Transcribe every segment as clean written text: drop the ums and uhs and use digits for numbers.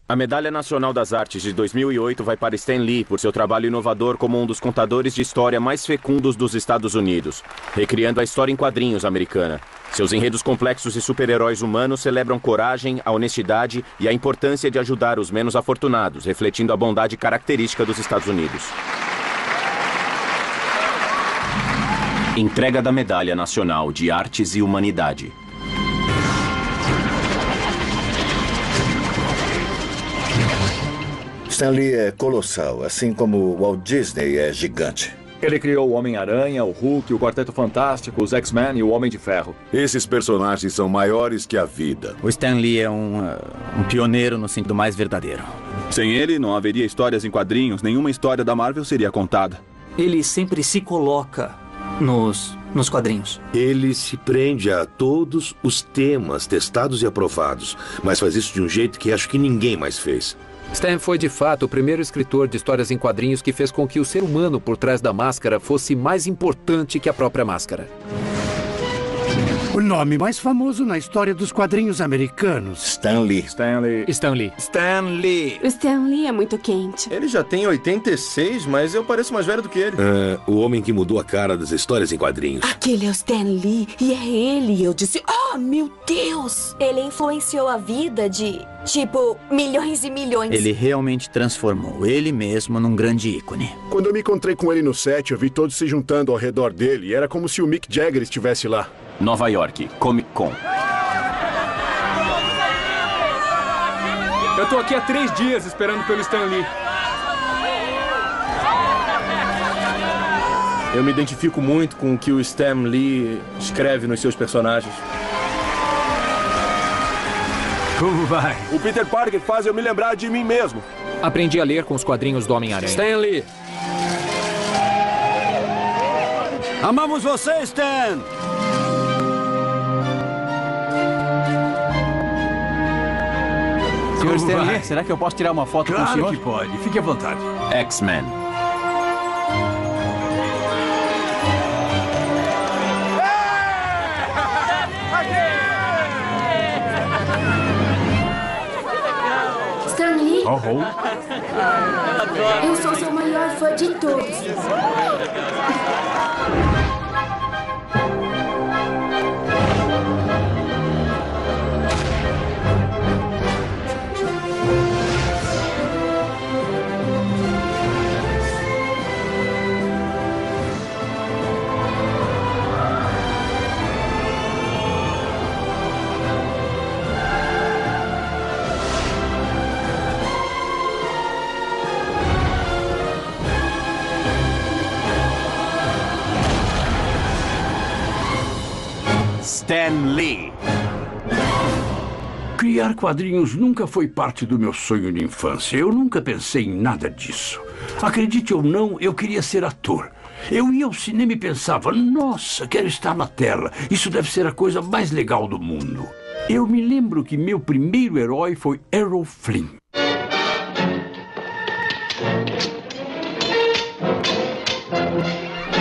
A Medalha Nacional das Artes de 2008 vai para Stan Lee por seu trabalho inovador como um dos contadores de história mais fecundos dos Estados Unidos, recriando a história em quadrinhos americana. Seus enredos complexos e super-heróis humanos celebram coragem, a honestidade e a importância de ajudar os menos afortunados, refletindo a bondade característica dos Estados Unidos. Entrega da Medalha Nacional de Artes e Humanidade. Stan Lee é colossal, assim como Walt Disney é gigante. Ele criou o Homem-Aranha, o Hulk, o Quarteto Fantástico, os X-Men e o Homem de Ferro. Esses personagens são maiores que a vida. O Stan Lee é um pioneiro no sentido mais verdadeiro. Sem ele, não haveria histórias em quadrinhos, nenhuma história da Marvel seria contada. Ele sempre se coloca nos quadrinhos. Ele se prende a todos os temas testados e aprovados, mas faz isso de um jeito que acho que ninguém mais fez. Stan foi, de fato, o primeiro escritor de histórias em quadrinhos que fez com que o ser humano por trás da máscara fosse mais importante que a própria máscara. O nome mais famoso na história dos quadrinhos americanos. Stan Lee. Stan Lee. Stan Lee. Stan Lee. O Stan Lee é muito quente. Ele já tem 86, mas eu pareço mais velho do que ele. O homem que mudou a cara das histórias em quadrinhos. Aquele é o Stan Lee e é ele. Eu disse, oh, meu Deus! Ele influenciou a vida de, tipo, milhões e milhões. Ele realmente transformou ele mesmo num grande ícone. Quando eu me encontrei com ele no set, eu vi todos se juntando ao redor dele e era como se o Mick Jagger estivesse lá. Nova York, Comic Con. Eu tô aqui há 3 dias esperando pelo Stan Lee. Eu me identifico muito com o que o Stan Lee escreve nos seus personagens. Como vai? O Peter Parker faz eu me lembrar de mim mesmo. Aprendi a ler com os quadrinhos do Homem-Aranha. Stan Lee. Amamos você, Stan! Senhor Stan Lee, será que eu posso tirar uma foto com o senhor? Claro que pode. Fique à vontade. X-Men. Stan Lee, Oh, eu sou seu maior fã de todos. Stan Lee. Criar quadrinhos nunca foi parte do meu sonho de infância. Eu nunca pensei em nada disso. Acredite ou não, eu queria ser ator. Eu ia ao cinema e pensava, nossa, quero estar na tela. Isso deve ser a coisa mais legal do mundo. Eu me lembro que meu primeiro herói foi Errol Flynn.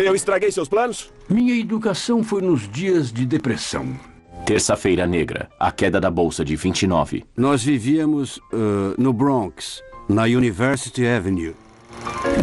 Eu estraguei seus planos? Minha educação foi nos dias de depressão. Terça-feira Negra, a queda da Bolsa de 29. Nós vivíamos no Bronx, na University Avenue.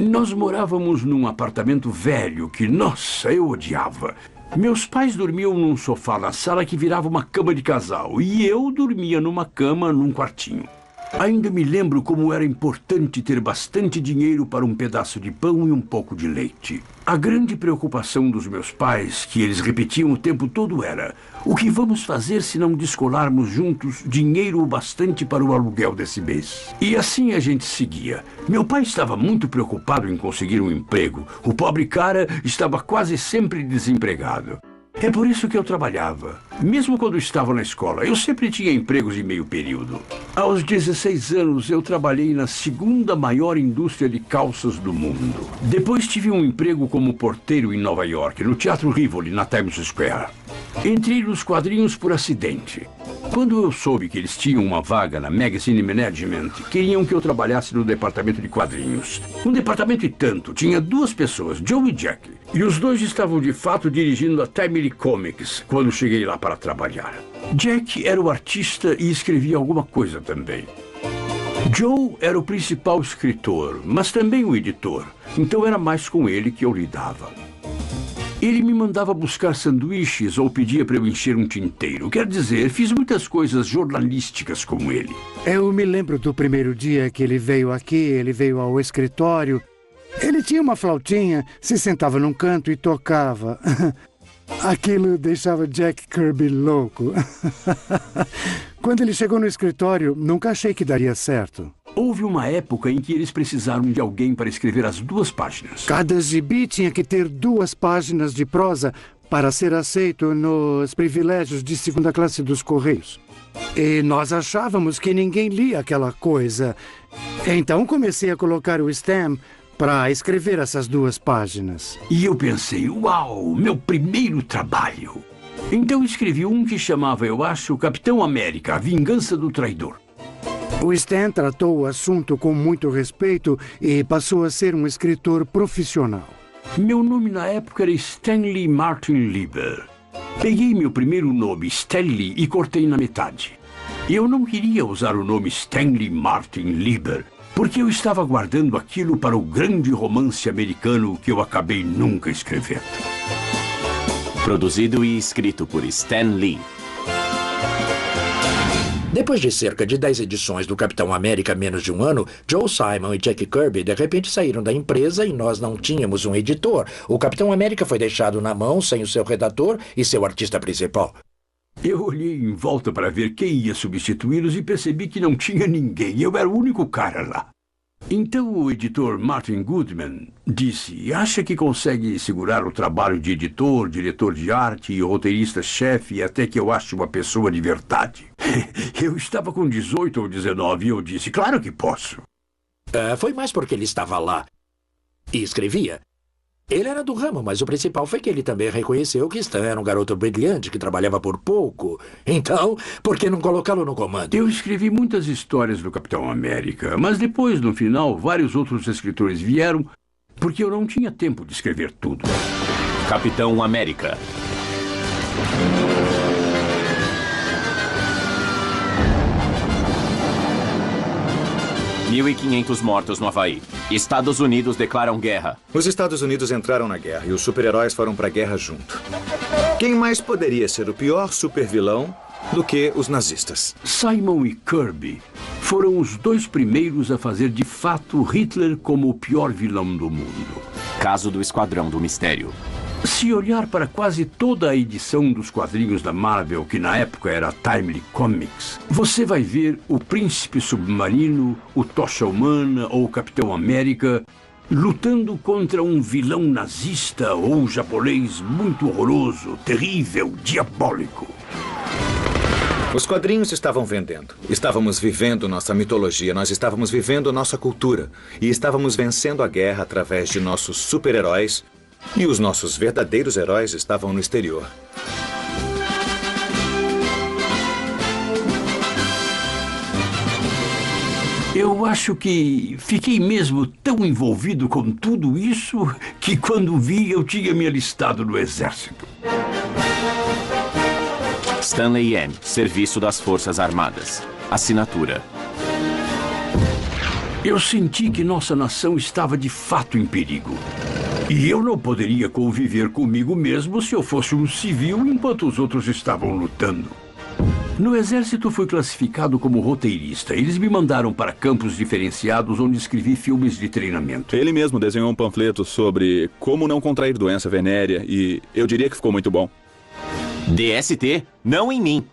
Nós morávamos num apartamento velho que, nossa, eu odiava. Meus pais dormiam num sofá na sala que virava uma cama de casal e eu dormia numa cama num quartinho. Ainda me lembro como era importante ter bastante dinheiro para um pedaço de pão e um pouco de leite. A grande preocupação dos meus pais, que eles repetiam o tempo todo, era: o que vamos fazer se não descolarmos juntos dinheiro o bastante para o aluguel desse mês? E assim a gente seguia. Meu pai estava muito preocupado em conseguir um emprego. O pobre cara estava quase sempre desempregado. É por isso que eu trabalhava. Mesmo quando estava na escola, eu sempre tinha empregos de meio período. Aos 16 anos, eu trabalhei na segunda maior indústria de calças do mundo. Depois tive um emprego como porteiro em Nova York, no Teatro Rivoli, na Times Square. Entrei nos quadrinhos por acidente. Quando eu soube que eles tinham uma vaga na Magazine Management, queriam que eu trabalhasse no departamento de quadrinhos. Um departamento e tanto. Tinha 2 pessoas, Joe e Jack. E os 2 estavam de fato dirigindo a Timely Comics quando cheguei lá para trabalhar. Jack era o artista e escrevia alguma coisa também. Joe era o principal escritor, mas também o editor, então era mais com ele que eu lidava. Ele me mandava buscar sanduíches ou pedia para eu encher um tinteiro. Quer dizer, fiz muitas coisas jornalísticas com ele. Eu me lembro do primeiro dia que ele veio aqui, ele veio ao escritório. Ele tinha uma flautinha, se sentava num canto e tocava. Aquilo deixava Jack Kirby louco. Quando ele chegou no escritório, nunca achei que daria certo. Houve uma época em que eles precisaram de alguém para escrever as 2 páginas. Cada gibi tinha que ter 2 páginas de prosa para ser aceito nos privilégios de 2ª classe dos Correios. E nós achávamos que ninguém lia aquela coisa. Então comecei a colocar o Stan para escrever essas 2 páginas. E eu pensei, uau, meu primeiro trabalho. Então escrevi um que chamava, eu acho, Capitão América, a Vingança do Traidor. O Stan tratou o assunto com muito respeito e passou a ser um escritor profissional. Meu nome na época era Stanley Martin Lieber. Peguei meu primeiro nome, Stanley, e cortei na metade. Eu não queria usar o nome Stanley Martin Lieber, porque eu estava guardando aquilo para o grande romance americano que eu acabei nunca escrevendo. Produzido e escrito por Stan Lee. Depois de cerca de 10 edições do Capitão América menos de um ano, Joe Simon e Jack Kirby de repente saíram da empresa e nós não tínhamos um editor. O Capitão América foi deixado na mão sem o seu redator e seu artista principal. Eu olhei em volta para ver quem ia substituí-los e percebi que não tinha ninguém. Eu era o único cara lá. Então o editor Martin Goodman disse, acha que consegue segurar o trabalho de editor, diretor de arte e roteirista-chefe até que eu ache uma pessoa de verdade? Eu estava com 18 ou 19 e eu disse, claro que posso. Foi mais porque ele estava lá e escrevia. Ele era do ramo, mas o principal foi que ele também reconheceu que Stan era um garoto brilhante que trabalhava por pouco. Então, por que não colocá-lo no comando? Eu escrevi muitas histórias do Capitão América, mas depois, no final, vários outros escritores vieram porque eu não tinha tempo de escrever tudo. Capitão América. $1.500 mortos no Havaí. Estados Unidos declaram guerra. Os Estados Unidos entraram na guerra e os super-heróis foram para a guerra junto. Quem mais poderia ser o pior super-vilão do que os nazistas? Simon e Kirby foram os 2 primeiros a fazer de fato Hitler como o pior vilão do mundo. Caso do Esquadrão do Mistério. Se olhar para quase toda a edição dos quadrinhos da Marvel, que na época era Timely Comics, você vai ver o Príncipe Submarino, o Tocha Humana ou o Capitão América lutando contra um vilão nazista ou japonês muito horroroso, terrível, diabólico. Os quadrinhos estavam vendendo. Estávamos vivendo nossa mitologia, nós estávamos vivendo nossa cultura. E estávamos vencendo a guerra através de nossos super-heróis. E os nossos verdadeiros heróis estavam no exterior. Eu acho que fiquei mesmo tão envolvido com tudo isso que quando vi eu tinha me alistado no exército. Stanley M., Serviço das Forças Armadas. Assinatura. Eu senti que nossa nação estava de fato em perigo. E eu não poderia conviver comigo mesmo se eu fosse um civil enquanto os outros estavam lutando. No exército fui classificado como roteirista. Eles me mandaram para campos diferenciados onde escrevi filmes de treinamento. Ele mesmo desenhou um panfleto sobre como não contrair doença venérea e eu diria que ficou muito bom. DST? Não em mim.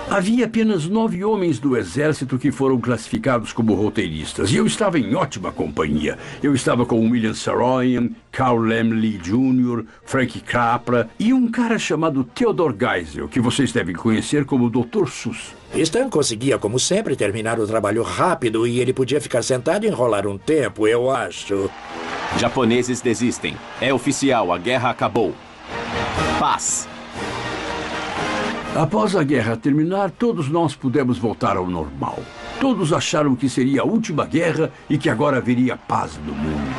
Havia apenas 9 homens do exército que foram classificados como roteiristas, e eu estava em ótima companhia. Eu estava com William Saroyan, Carl Laemmle Jr., Frank Capra e um cara chamado Theodore Geisel, que vocês devem conhecer como Dr. Seuss. Stan conseguia, como sempre, terminar o trabalho rápido e ele podia ficar sentado e enrolar um tempo, eu acho. Japoneses desistem. É oficial, a guerra acabou. Paz. Após a guerra terminar, todos nós pudemos voltar ao normal. Todos acharam que seria a última guerra e que agora haveria paz no mundo.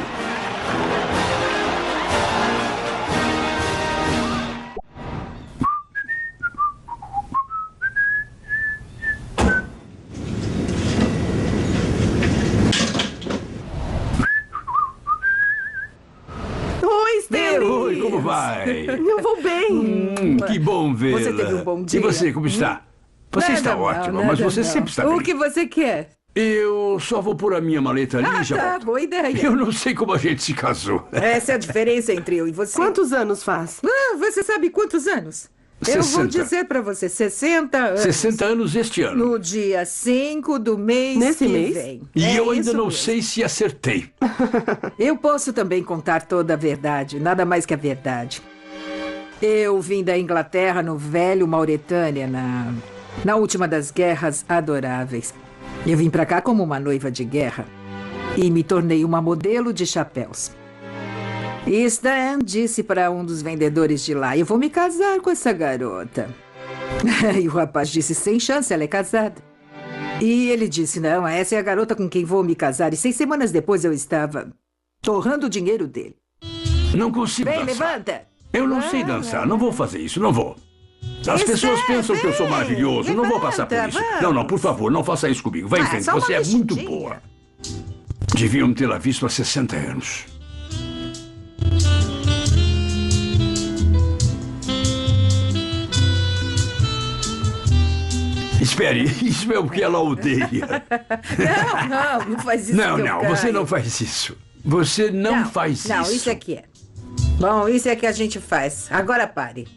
Ai. Eu vou bem. Que bom vê-la. Você teve um bom dia? E você, como está? Você está ótima, mas você sempre está bem. O que você quer? Eu só vou pôr a minha maleta ali e já Tá, volto. boa ideia. Eu não sei como a gente se casou. Essa é a diferença entre eu e você. Quantos anos faz? Você sabe quantos anos? 60. Eu vou dizer pra você, 60 anos. 60 anos este ano. No dia 5 do mês Nesse que mês? vem. E eu ainda isso não mesmo. sei se acertei. Eu posso também contar toda a verdade, nada mais que a verdade. Eu vim da Inglaterra no velho Mauretânia, na última das guerras adoráveis. Eu vim pra cá como uma noiva de guerra e me tornei uma modelo de chapéus. E Stan disse para um dos vendedores de lá, eu vou me casar com essa garota. E o rapaz disse, sem chance, ela é casada. E ele disse, não, essa é a garota com quem vou me casar. E 6 semanas depois eu estava torrando o dinheiro dele. Não consigo Vem, dançar. levanta. Eu não sei dançar, não vou fazer isso, não vou. As pessoas pensam que eu sou maravilhoso, não vou passar por isso. vamos. Não, não, por favor, não faça isso comigo. Vai em frente, só uma você é muito mexidinha. boa. Deviam tê-la visto há 60 anos. Espere, isso é o que ela odeia. Não faz isso. Não, que eu não, caio. você não faz isso. Você não faz Não, isso. isso aqui é. Bom, isso é que a gente faz. Agora pare.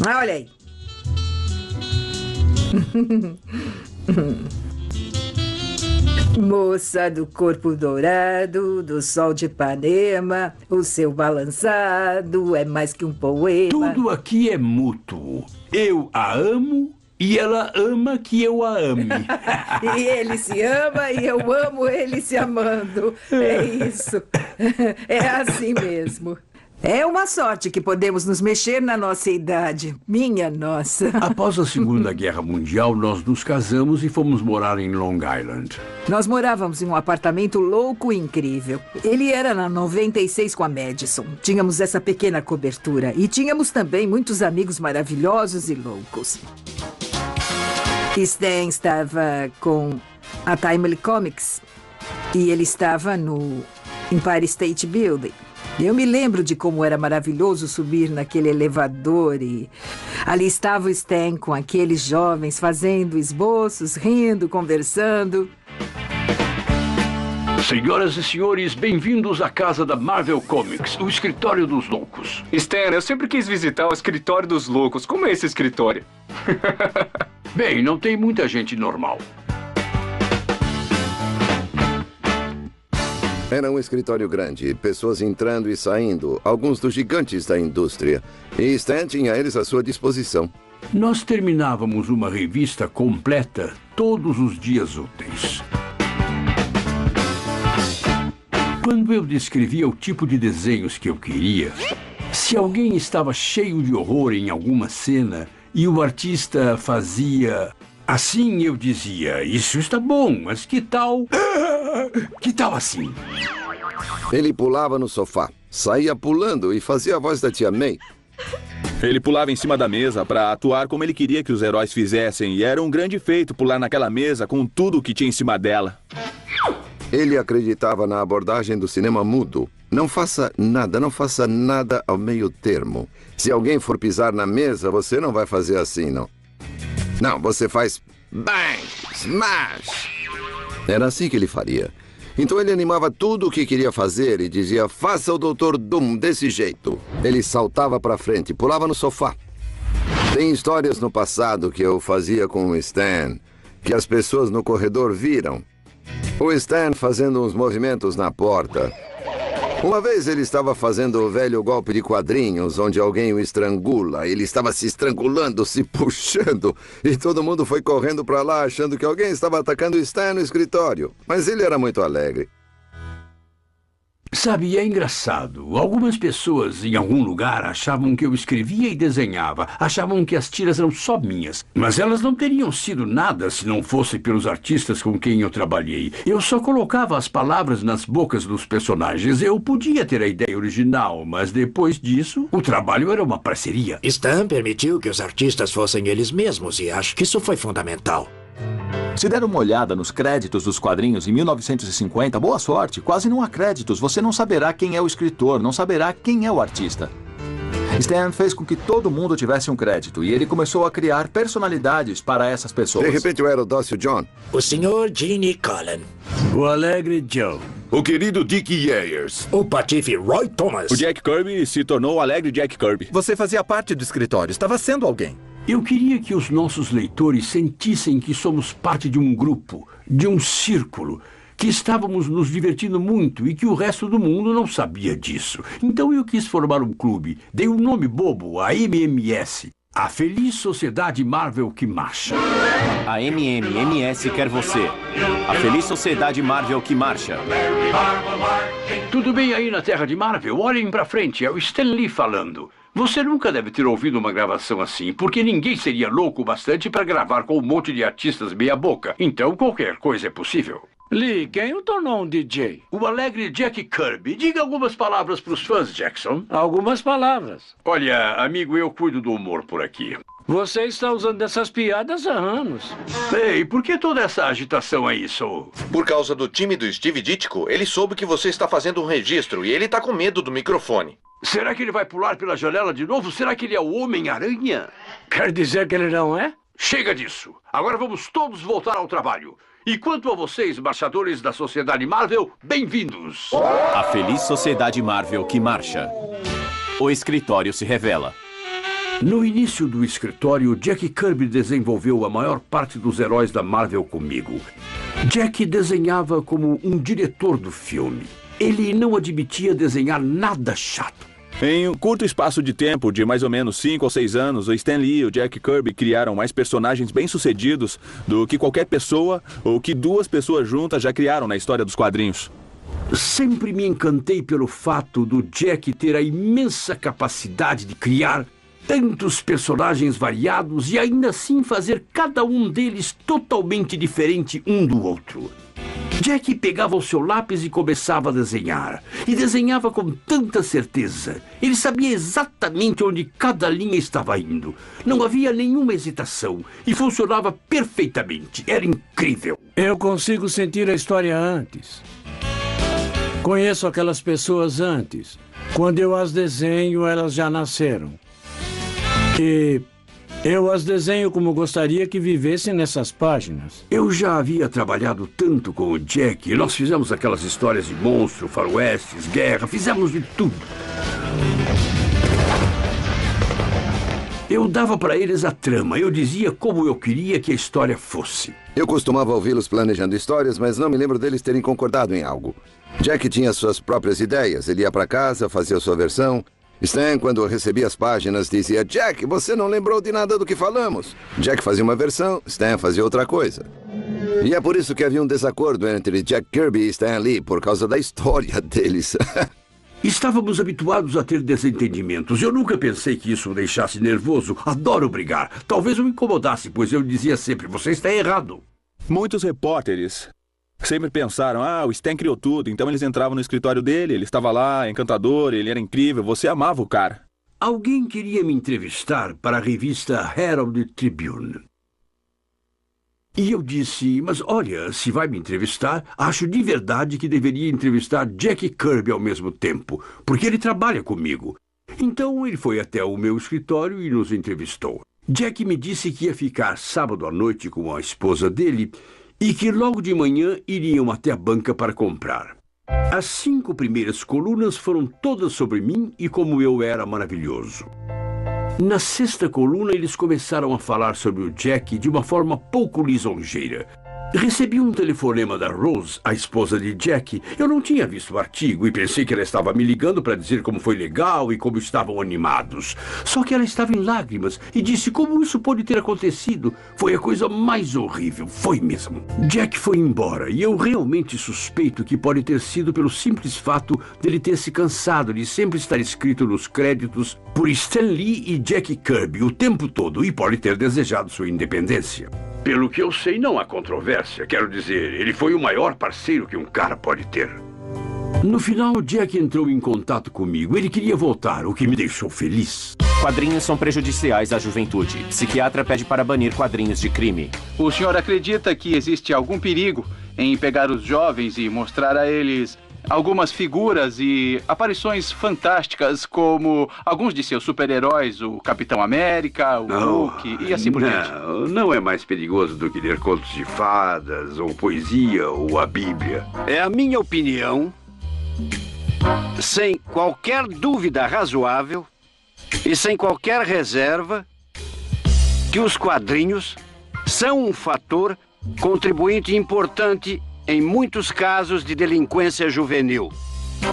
Olha aí. Moça do corpo dourado, do sol de Ipanema, o seu balançado é mais que um poema. Tudo aqui é mútuo. Eu a amo e ela ama que eu a ame. E ele se ama e eu amo ele se amando. É isso. É assim mesmo. É uma sorte que podemos nos mexer na nossa idade. Minha nossa. Após a Segunda Guerra Mundial, nós nos casamos e fomos morar em Long Island. Nós morávamos em um apartamento louco e incrível. Ele era na 96 com a Madison. Tínhamos essa pequena cobertura. E tínhamos também muitos amigos maravilhosos e loucos. Stan estava com a Timely Comics. E ele estava no Empire State Building. Eu me lembro de como era maravilhoso subir naquele elevador e ali estava o Stan com aqueles jovens fazendo esboços, rindo, conversando. Senhoras e senhores, bem-vindos à casa da Marvel Comics, o escritório dos loucos. Stan, eu sempre quis visitar o escritório dos loucos. Como é esse escritório? Bem, não tem muita gente normal. Era um escritório grande, pessoas entrando e saindo, alguns dos gigantes da indústria. E Stan tinha eles à sua disposição. Nós terminávamos uma revista completa todos os dias úteis. Quando eu descrevia o tipo de desenhos que eu queria, se alguém estava cheio de horror em alguma cena e o artista fazia assim, eu dizia, isso está bom, mas que tal... Que tal assim? Ele pulava no sofá, saía pulando e fazia a voz da tia May. Ele pulava em cima da mesa para atuar como ele queria que os heróis fizessem, e era um grande feito pular naquela mesa com tudo o que tinha em cima dela. Ele acreditava na abordagem do cinema mudo. Não faça nada ao meio termo. Se alguém for pisar na mesa, você não vai fazer assim, não. Não, você faz bang, smash. Era assim que ele faria. Então ele animava tudo o que queria fazer e dizia, faça o Dr. Doom desse jeito. Ele saltava para frente, pulava no sofá. Tem histórias no passado que eu fazia com o Stan, que as pessoas no corredor viram. O Stan fazendo uns movimentos na porta. Uma vez ele estava fazendo o velho golpe de quadrinhos, onde alguém o estrangula. Ele estava se estrangulando, se puxando. E todo mundo foi correndo para lá, achando que alguém estava atacando o Stan no escritório. Mas ele era muito alegre. Sabe, é engraçado. Algumas pessoas em algum lugar achavam que eu escrevia e desenhava. Achavam que as tiras eram só minhas. Mas elas não teriam sido nada se não fosse pelos artistas com quem eu trabalhei. Eu só colocava as palavras nas bocas dos personagens. Eu podia ter a ideia original, mas depois disso, o trabalho era uma parceria. Stan permitiu que os artistas fossem eles mesmos e acho que isso foi fundamental. Se der uma olhada nos créditos dos quadrinhos em 1950, boa sorte, quase não há créditos. Você não saberá quem é o escritor, não saberá quem é o artista. Stan fez com que todo mundo tivesse um crédito e ele começou a criar personalidades para essas pessoas. De repente eu era o dócil John. O Sr. Gene Cullen. O alegre Joe. O querido Dick Yeyers. O patife Roy Thomas. O Jack Kirby se tornou o alegre Jack Kirby. Você fazia parte do escritório, estava sendo alguém. Eu queria que os nossos leitores sentissem que somos parte de um grupo, de um círculo, que estávamos nos divertindo muito e que o resto do mundo não sabia disso. Então eu quis formar um clube. Dei um nome bobo, a MMS. A Feliz Sociedade Marvel que Marcha. A MMS quer você. A Feliz Sociedade Marvel que marcha. Tudo bem aí na Terra de Marvel? Olhem pra frente, é o Stan Lee falando. Você nunca deve ter ouvido uma gravação assim, porque ninguém seria louco o bastante para gravar com um monte de artistas meia boca. Então qualquer coisa é possível. Lee, quem o tornou um DJ? O alegre Jack Kirby. Diga algumas palavras para os fãs, Jackson. Algumas palavras. Olha, amigo, eu cuido do humor por aqui. Você está usando essas piadas há anos. Ei, por que toda essa agitação aí, Soul? Por causa do time do Steve Ditko, ele soube que você está fazendo um registro e ele está com medo do microfone. Será que ele vai pular pela janela de novo? Será que ele é o Homem-Aranha? Quer dizer que ele não é? Chega disso. Agora vamos todos voltar ao trabalho. E quanto a vocês, marchadores da Sociedade Marvel, bem-vindos! A Feliz Sociedade Marvel que marcha. O escritório se revela. No início do escritório, Jack Kirby desenvolveu a maior parte dos heróis da Marvel comigo. Jack desenhava como um diretor do filme. Ele não admitia desenhar nada chato. Em um curto espaço de tempo, de mais ou menos 5 ou 6 anos, o Stan Lee e o Jack Kirby criaram mais personagens bem-sucedidos do que qualquer pessoa ou que 2 pessoas juntas já criaram na história dos quadrinhos. Sempre me encantei pelo fato do Jack ter a imensa capacidade de criar tantos personagens variados e ainda assim fazer cada um deles totalmente diferente um do outro. Jack pegava o seu lápis e começava a desenhar. E desenhava com tanta certeza. Ele sabia exatamente onde cada linha estava indo. Não havia nenhuma hesitação. E funcionava perfeitamente. Era incrível. Eu consigo sentir a história antes. Conheço aquelas pessoas antes. Quando eu as desenho, elas já nasceram. E eu as desenho como gostaria que vivessem nessas páginas. Eu já havia trabalhado tanto com o Jack. Nós fizemos aquelas histórias de monstro, faroestes, guerra, fizemos de tudo. Eu dava para eles a trama. Eu dizia como eu queria que a história fosse. Eu costumava ouvi-los planejando histórias, mas não me lembro deles terem concordado em algo. Jack tinha suas próprias ideias. Ele ia para casa, fazia sua versão. Stan, quando recebia as páginas, dizia: Jack, você não lembrou de nada do que falamos. Jack fazia uma versão, Stan fazia outra coisa. E é por isso que havia um desacordo entre Jack Kirby e Stan Lee, por causa da história deles. Estávamos habituados a ter desentendimentos. Eu nunca pensei que isso o deixasse nervoso. Adoro brigar. Talvez eu me incomodasse, pois eu dizia sempre: você está errado. Muitos repórteres sempre pensaram: o Stan criou tudo. Então eles entravam no escritório dele, ele estava lá, encantador, ele era incrível, você amava o cara. Alguém queria me entrevistar para a revista Herald Tribune. E eu disse: mas olha, se vai me entrevistar, acho de verdade que deveria entrevistar Jack Kirby ao mesmo tempo, porque ele trabalha comigo. Então ele foi até o meu escritório e nos entrevistou. Jack me disse que ia ficar sábado à noite com a esposa dele e que logo de manhã iriam até a banca para comprar. As 5 primeiras colunas foram todas sobre mim e como eu era maravilhoso. Na 6ª coluna, eles começaram a falar sobre o Jack de uma forma pouco lisonjeira. Recebi um telefonema da Rose, a esposa de Jack. Eu não tinha visto o artigo e pensei que ela estava me ligando para dizer como foi legal e como estavam animados. Só que ela estava em lágrimas e disse como isso pode ter acontecido. Foi a coisa mais horrível, foi mesmo. Jack foi embora e eu realmente suspeito que pode ter sido pelo simples fato dele ter se cansado de sempre estar escrito nos créditos por Stan Lee e Jack Kirby o tempo todo e pode ter desejado sua independência. Pelo que eu sei, não há controvérsia. Quero dizer, ele foi o maior parceiro que um cara pode ter. No final, Jack entrou em contato comigo. Ele queria voltar, o que me deixou feliz. Quadrinhos são prejudiciais à juventude. Psiquiatra pede para banir quadrinhos de crime. O senhor acredita que existe algum perigo em pegar os jovens e mostrar a eles algumas figuras e aparições fantásticas, como alguns de seus super-heróis, o Capitão América, o Hulk e assim por diante. Não é mais perigoso do que ler contos de fadas, ou poesia, ou a Bíblia. É a minha opinião, sem qualquer dúvida razoável e sem qualquer reserva, que os quadrinhos são um fator contribuinte importante em muitos casos de delinquência juvenil.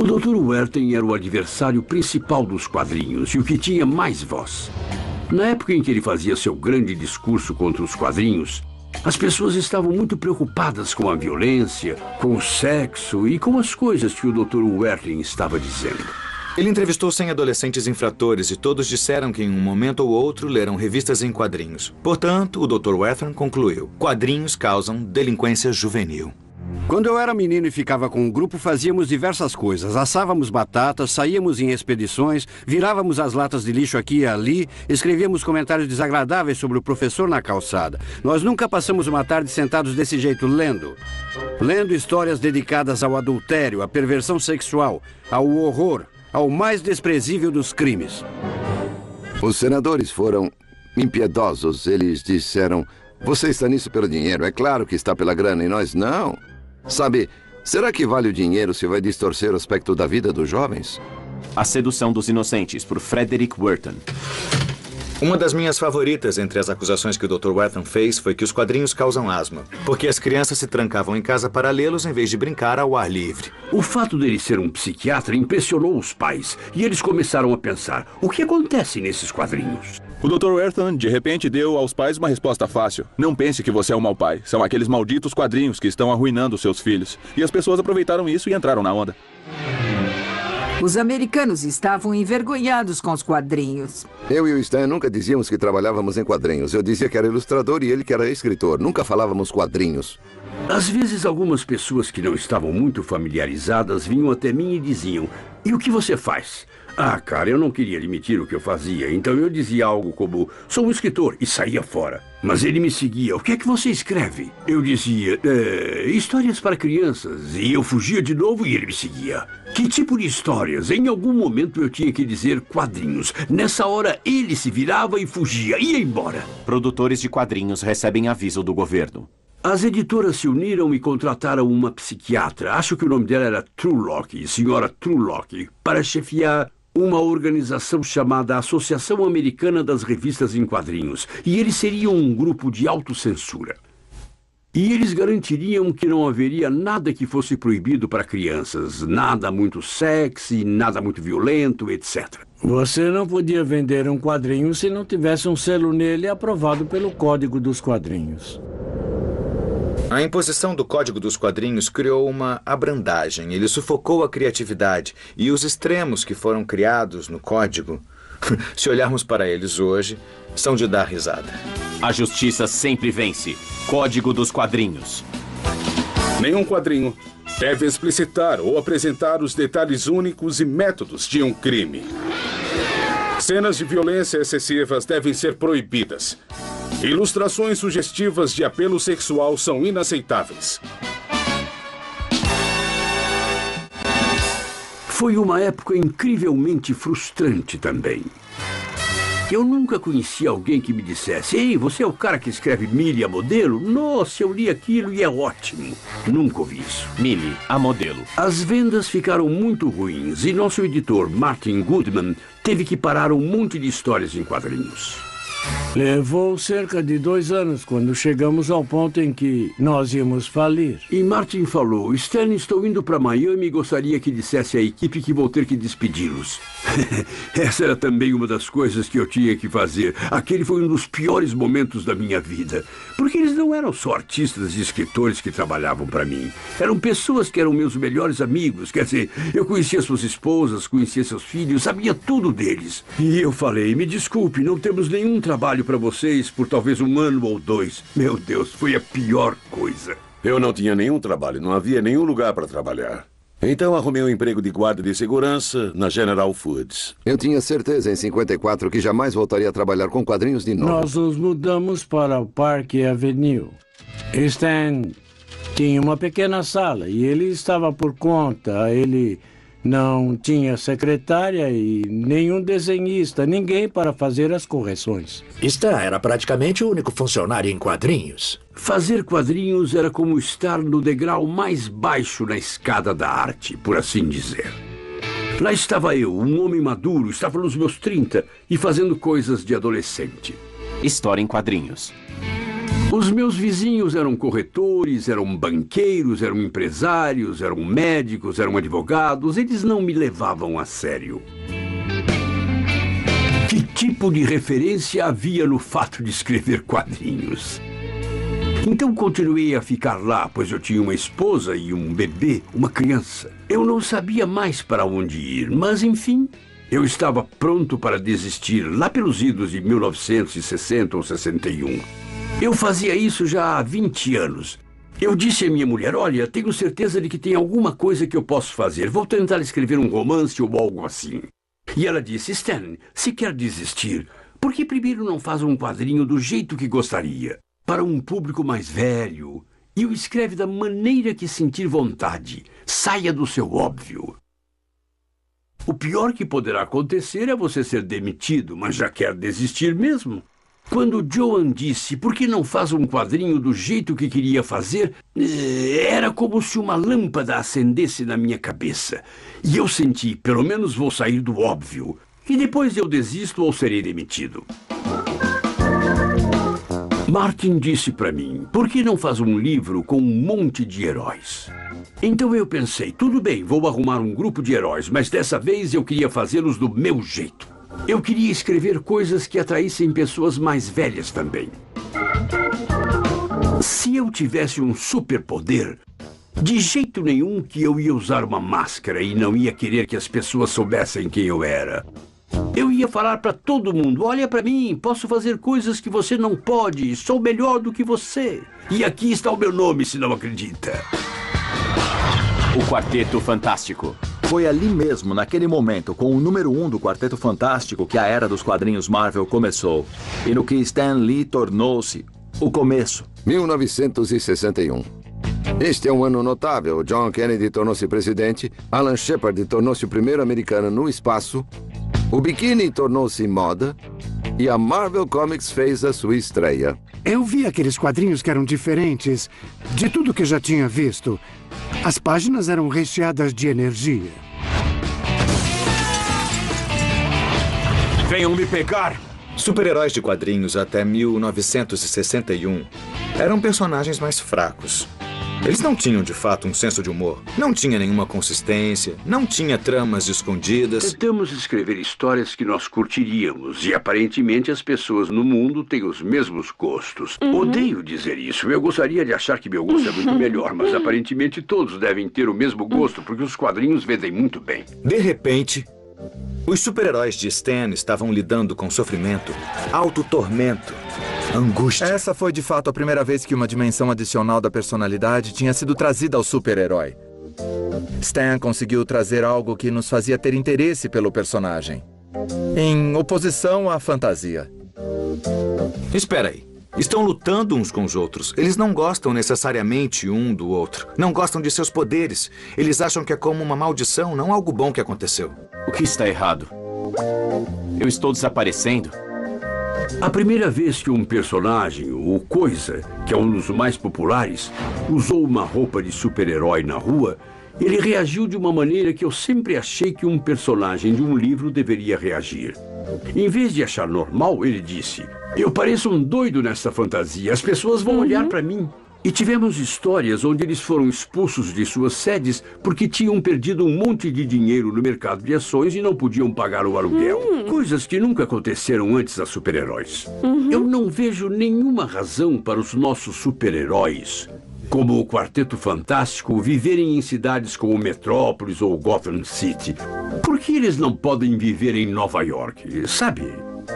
O Dr. Werthen era o adversário principal dos quadrinhos e o que tinha mais voz. Na época em que ele fazia seu grande discurso contra os quadrinhos, as pessoas estavam muito preocupadas com a violência, com o sexo e com as coisas que o Dr. Werthen estava dizendo. Ele entrevistou 100 adolescentes infratores e todos disseram que em um momento ou outro leram revistas em quadrinhos. Portanto, o Dr. Werthen concluiu: quadrinhos causam delinquência juvenil. Quando eu era menino e ficava com um grupo, fazíamos diversas coisas. Assávamos batatas, saíamos em expedições, virávamos as latas de lixo aqui e ali, escrevíamos comentários desagradáveis sobre o professor na calçada. Nós nunca passamos uma tarde sentados desse jeito lendo. Lendo histórias dedicadas ao adultério, à perversão sexual, ao horror, ao mais desprezível dos crimes. Os senadores foram impiedosos. Eles disseram: você está nisso pelo dinheiro. É claro que está pela grana e nós não. Sabe, será que vale o dinheiro se vai distorcer o aspecto da vida dos jovens? A Sedução dos Inocentes, por Frederick Werthen. Uma das minhas favoritas entre as acusações que o Dr. Werthen fez foi que os quadrinhos causam asma, porque as crianças se trancavam em casa para lê-los em vez de brincar ao ar livre. O fato dele ser um psiquiatra impressionou os pais e eles começaram a pensar: o que acontece nesses quadrinhos? O Dr. Werthen, de repente, deu aos pais uma resposta fácil. Não pense que você é um mau pai. São aqueles malditos quadrinhos que estão arruinando seus filhos. E as pessoas aproveitaram isso e entraram na onda. Os americanos estavam envergonhados com os quadrinhos. Eu e o Stan nunca dizíamos que trabalhávamos em quadrinhos. Eu dizia que era ilustrador e ele que era escritor. Nunca falávamos quadrinhos. Às vezes, algumas pessoas que não estavam muito familiarizadas vinham até mim e diziam: e o que você faz? Ah, cara, eu não queria admitir o que eu fazia, então eu dizia algo como: sou um escritor, e saía fora. Mas ele me seguia: o que é que você escreve? Eu dizia: histórias para crianças, e eu fugia de novo e ele me seguia. Que tipo de histórias? Em algum momento eu tinha que dizer quadrinhos. Nessa hora ele se virava e fugia, ia embora. Produtores de quadrinhos recebem aviso do governo. As editoras se uniram e contrataram uma psiquiatra, acho que o nome dela era Trulock, senhora Trulock, para chefiar uma organização chamada Associação Americana das Revistas em Quadrinhos. E eles seriam um grupo de autocensura. E eles garantiriam que não haveria nada que fosse proibido para crianças. Nada muito sexy, nada muito violento, etc. Você não podia vender um quadrinho se não tivesse um selo nele aprovado pelo Código dos Quadrinhos. A imposição do Código dos Quadrinhos criou uma abrandagem. Ele sufocou a criatividade. E os extremos que foram criados no Código, se olharmos para eles hoje, são de dar risada. A justiça sempre vence. Código dos Quadrinhos. Nenhum quadrinho deve explicitar ou apresentar os detalhes únicos e métodos de um crime. Cenas de violência excessivas devem ser proibidas. Ilustrações sugestivas de apelo sexual são inaceitáveis. Foi uma época incrivelmente frustrante também. Eu nunca conheci alguém que me dissesse: ei, você é o cara que escreve Millie, a modelo? Nossa, eu li aquilo e é ótimo. Nunca ouvi isso. Millie, a modelo. As vendas ficaram muito ruins e nosso editor, Martin Goodman, teve que parar um monte de histórias em quadrinhos. Levou cerca de 2 anos quando chegamos ao ponto em que nós íamos falir. E Martin falou: Stan, estou indo para Miami e gostaria que dissesse à equipe que vou ter que despedi-los. Essa era também uma das coisas que eu tinha que fazer. Aquele foi um dos piores momentos da minha vida. Porque eles não eram só artistas e escritores que trabalhavam para mim. Eram pessoas que eram meus melhores amigos. Quer dizer, eu conhecia suas esposas, conhecia seus filhos, sabia tudo deles. E eu falei: me desculpe, não temos nenhum trabalho para vocês por talvez 1 ano ou 2. Meu Deus, foi a pior coisa. Eu não tinha nenhum trabalho, não havia nenhum lugar para trabalhar. Então arrumei um emprego de guarda de segurança na General Foods. Eu tinha certeza em 54 que jamais voltaria a trabalhar com quadrinhos de novo. Nós nos mudamos para o Parque Avenue. Stan tinha uma pequena sala e ele estava por conta. Ele não tinha secretária e nenhum desenhista, ninguém para fazer as correções. Stan era praticamente o único funcionário em quadrinhos. Fazer quadrinhos era como estar no degrau mais baixo na escada da arte, por assim dizer. Lá estava eu, um homem maduro, estava nos meus 30 e fazendo coisas de adolescente. História em quadrinhos. Os meus vizinhos eram corretores, eram banqueiros, eram empresários, eram médicos, eram advogados. Eles não me levavam a sério. Que tipo de referência havia no fato de escrever quadrinhos? Então continuei a ficar lá, pois eu tinha uma esposa e um bebê, uma criança. Eu não sabia mais para onde ir, mas enfim, eu estava pronto para desistir lá pelos idos de 1960 ou 61. Eu fazia isso já há 20 anos. Eu disse à minha mulher, olha, tenho certeza de que tem alguma coisa que eu posso fazer. Vou tentar escrever um romance ou algo assim. E ela disse, Stan, se quer desistir, por que primeiro não faz um quadrinho do jeito que gostaria? Para um público mais velho. E o escreve da maneira que sentir vontade. Saia do seu óbvio. O pior que poderá acontecer é você ser demitido, mas já quer desistir mesmo. Quando Joan disse, por que não faz um quadrinho do jeito que queria fazer, era como se uma lâmpada acendesse na minha cabeça. E eu senti, pelo menos vou sair do óbvio. E depois eu desisto ou serei demitido. Martin disse para mim, por que não faz um livro com um monte de heróis? Então eu pensei, tudo bem, vou arrumar um grupo de heróis, mas dessa vez eu queria fazê-los do meu jeito. Eu queria escrever coisas que atraíssem pessoas mais velhas também. Se eu tivesse um superpoder, de jeito nenhum que eu ia usar uma máscara e não ia querer que as pessoas soubessem quem eu era. Eu ia falar para todo mundo, olha para mim, posso fazer coisas que você não pode, sou melhor do que você. E aqui está o meu nome, se não acredita. O Quarteto Fantástico. Foi ali mesmo, naquele momento, com o número 1 do Quarteto Fantástico, que a era dos quadrinhos Marvel começou. E no que Stan Lee tornou-se o começo. 1961. Este é um ano notável. John Kennedy tornou-se presidente, Alan Shepard tornou-se o primeiro americano no espaço, o biquíni tornou-se moda e a Marvel Comics fez a sua estreia. Eu vi aqueles quadrinhos que eram diferentes de tudo que já tinha visto. As páginas eram recheadas de energia. Venham me pegar! Super-heróis de quadrinhos até 1961 eram personagens mais fracos. Eles não tinham, de fato, um senso de humor. Não tinha nenhuma consistência, não tinha tramas escondidas. Tentamos escrever histórias que nós curtiríamos e, aparentemente, as pessoas no mundo têm os mesmos gostos. Odeio dizer isso. Eu gostaria de achar que meu gosto é muito melhor, mas, aparentemente, todos devem ter o mesmo gosto, porque os quadrinhos vendem muito bem. De repente, os super-heróis de Stan estavam lidando com sofrimento, autotormento, angústia. Essa foi de fato a primeira vez que uma dimensão adicional da personalidade tinha sido trazida ao super-herói. Stan conseguiu trazer algo que nos fazia ter interesse pelo personagem, em oposição à fantasia. Espera aí. Estão lutando uns com os outros. Eles não gostam necessariamente um do outro. Não gostam de seus poderes. Eles acham que é como uma maldição, não algo bom que aconteceu. O que está errado? Eu estou desaparecendo? A primeira vez que um personagem, o Coisa, que é um dos mais populares, usou uma roupa de super-herói na rua, ele reagiu de uma maneira que eu sempre achei que um personagem de um livro deveria reagir. Em vez de achar normal, ele disse, eu pareço um doido nessa fantasia, as pessoas vão olhar para mim. E tivemos histórias onde eles foram expulsos de suas sedes porque tinham perdido um monte de dinheiro no mercado de ações e não podiam pagar o aluguel. Coisas que nunca aconteceram antes a super-heróis. Eu não vejo nenhuma razão para os nossos super-heróis, como o Quarteto Fantástico, viverem em cidades como Metrópolis ou Gotham City. Por que eles não podem viver em Nova York, sabe?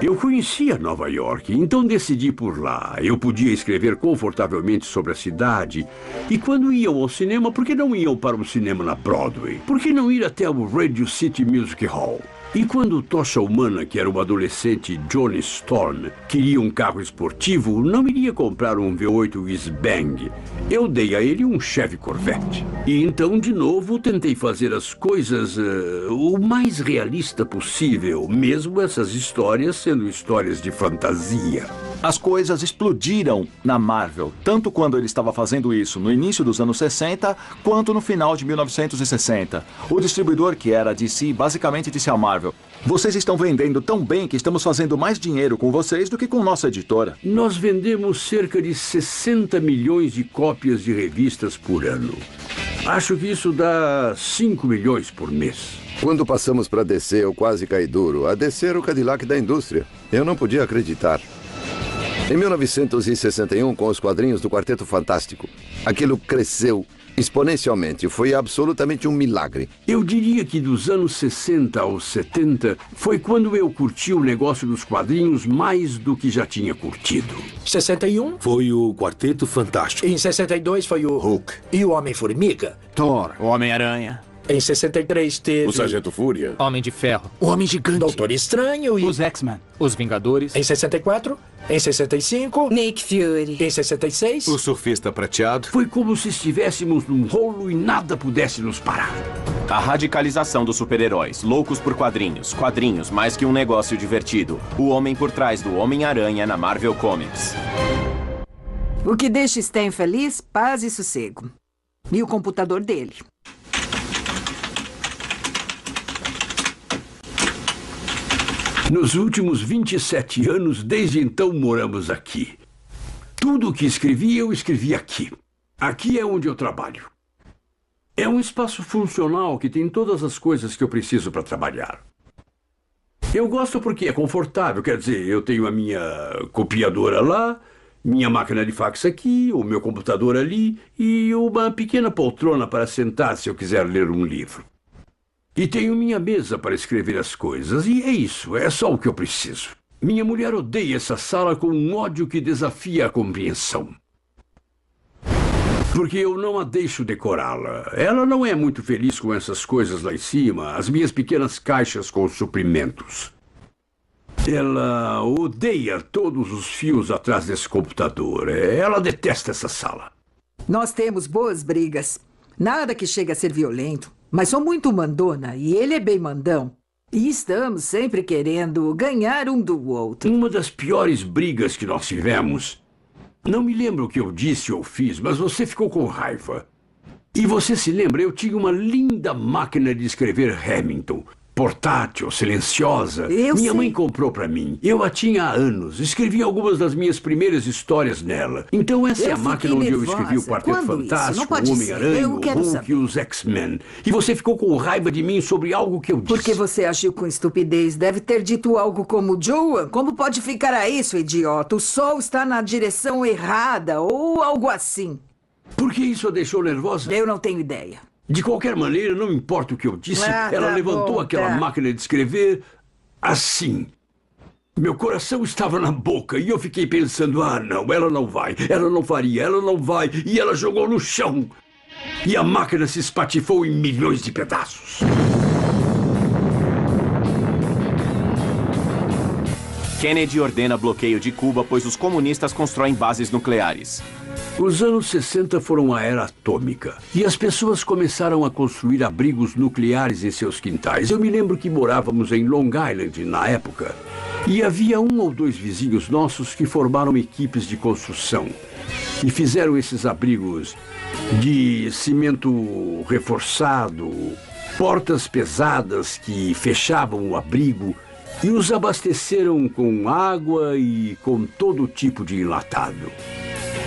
Eu conhecia Nova York, então decidi por lá. Eu podia escrever confortavelmente sobre a cidade. E quando iam ao cinema, por que não iam para um cinema na Broadway? Por que não ir até o Radio City Music Hall? E quando Tocha Humana, que era uma adolescente Johnny Storm, queria um carro esportivo, não iria comprar um V8 Whiz-Bang. Eu dei a ele um Chevy Corvette. E então, de novo, tentei fazer as coisas o mais realista possível, mesmo essas histórias sendo histórias de fantasia. As coisas explodiram na Marvel, tanto quando ele estava fazendo isso no início dos anos 60, quanto no final de 1960. O distribuidor, que era a DC, basicamente disse à Marvel: vocês estão vendendo tão bem que estamos fazendo mais dinheiro com vocês do que com nossa editora. Nós vendemos cerca de 60 milhões de cópias de revistas por ano. Acho que isso dá 5 milhões por mês. Quando passamos para DC, eu quase caí duro. A DC era o Cadillac da indústria. Eu não podia acreditar. Em 1961, com os quadrinhos do Quarteto Fantástico, aquilo cresceu exponencialmente. Foi absolutamente um milagre. Eu diria que dos anos 60 aos 70 foi quando eu curti o negócio dos quadrinhos mais do que já tinha curtido. 61? Foi o Quarteto Fantástico. Em 62 foi o Hulk. E o Homem-Formiga? Thor. O Homem-Aranha. Em 63 teve... O Sargento Fúria. Homem de Ferro. O Homem Gigante. Doutor Estranho e... Os X-Men. Os Vingadores. Em 64? Em 65? Nick Fury. Em 66? O Surfista Prateado. Foi como se estivéssemos num rolo e nada pudesse nos parar. A radicalização dos super-heróis, loucos por quadrinhos. Quadrinhos mais que um negócio divertido. O homem por trás do Homem-Aranha na Marvel Comics. O que deixa Stan feliz, paz e sossego. E o computador dele. Nos últimos 27 anos, desde então, moramos aqui. Tudo o que escrevi, eu escrevi aqui. Aqui é onde eu trabalho. É um espaço funcional que tem todas as coisas que eu preciso para trabalhar. Eu gosto porque é confortável, quer dizer, eu tenho a minha copiadora lá, minha máquina de fax aqui, o meu computador ali e uma pequena poltrona para sentar se eu quiser ler um livro. E tenho minha mesa para escrever as coisas, e é isso, é só o que eu preciso. Minha mulher odeia essa sala com um ódio que desafia a compreensão. Porque eu não a deixo decorá-la. Ela não é muito feliz com essas coisas lá em cima, as minhas pequenas caixas com suprimentos. Ela odeia todos os fios atrás desse computador. Ela detesta essa sala. Nós temos boas brigas. Nada que chegue a ser violento. Mas sou muito mandona e ele é bem mandão. E estamos sempre querendo ganhar um do outro. Uma das piores brigas que nós tivemos... Não me lembro o que eu disse ou fiz, mas você ficou com raiva. E você se lembra, eu tinha uma linda máquina de escrever Hamilton. Portátil, silenciosa. Minha mãe comprou para mim. Eu a tinha há anos. Escrevi algumas das minhas primeiras histórias nela. Então essa é a máquina onde eu escrevi o Quarteto Fantástico, o Homem-Aranha, o Hulk e os X-Men. E você ficou com raiva de mim sobre algo que eu disse. Porque você agiu com estupidez. Deve ter dito algo como: Joan, como pode ficar aí, seu idiota? O sol está na direção errada, ou algo assim. Por que isso a deixou nervosa? Eu não tenho ideia. De qualquer maneira, não importa o que eu disse, ela levantou aquela máquina de escrever assim. Meu coração estava na boca e eu fiquei pensando: ah, não, ela não vai, ela não faria, ela não vai. E ela jogou no chão. E a máquina se espatifou em milhões de pedaços. Kennedy ordena bloqueio de Cuba, pois os comunistas constroem bases nucleares. Os anos 60 foram a era atômica e as pessoas começaram a construir abrigos nucleares em seus quintais. Eu me lembro que morávamos em Long Island na época e havia 1 ou 2 vizinhos nossos que formaram equipes de construção e fizeram esses abrigos de cimento reforçado, portas pesadas que fechavam o abrigo e os abasteceram com água e com todo tipo de enlatado.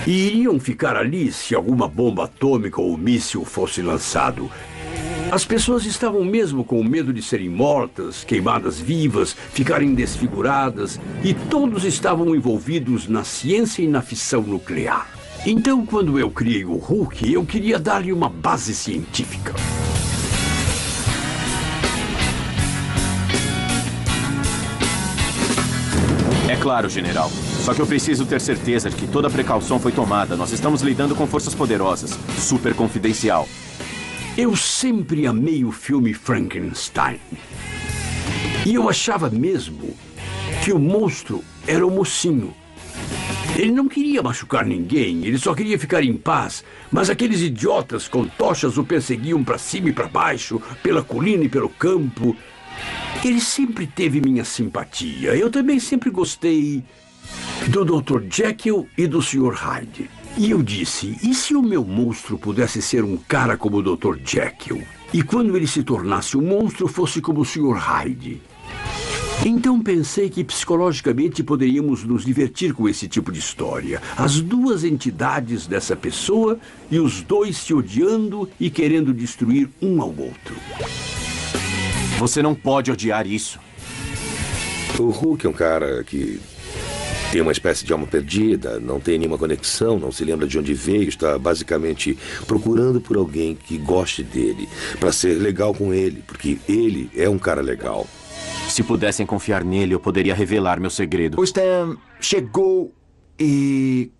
E iriam ficar ali se alguma bomba atômica ou míssil fosse lançado. As pessoas estavam mesmo com medo de serem mortas, queimadas vivas, ficarem desfiguradas, e todos estavam envolvidos na ciência e na fissão nuclear. Então, quando eu criei o Hulk, eu queria dar-lhe uma base científica. É claro, general. Só que eu preciso ter certeza de que toda precaução foi tomada. Nós estamos lidando com forças poderosas. Super confidencial. Eu sempre amei o filme Frankenstein. E eu achava mesmo que o monstro era o mocinho. Ele não queria machucar ninguém, ele só queria ficar em paz. Mas aqueles idiotas com tochas o perseguiam para cima e para baixo, pela colina e pelo campo. Ele sempre teve minha simpatia. Eu também sempre gostei do Dr. Jekyll e do Sr. Hyde. E eu disse, e se o meu monstro pudesse ser um cara como o Dr. Jekyll? E quando ele se tornasse um monstro, fosse como o Sr. Hyde? Então pensei que psicologicamente poderíamos nos divertir com esse tipo de história. As duas entidades dessa pessoa e os dois se odiando e querendo destruir um ao outro. Você não pode odiar isso. O Hulk é um cara que tem uma espécie de alma perdida, não tem nenhuma conexão, não se lembra de onde veio, está basicamente procurando por alguém que goste dele, para ser legal com ele, porque ele é um cara legal. Se pudessem confiar nele, eu poderia revelar meu segredo. O Stan chegou e,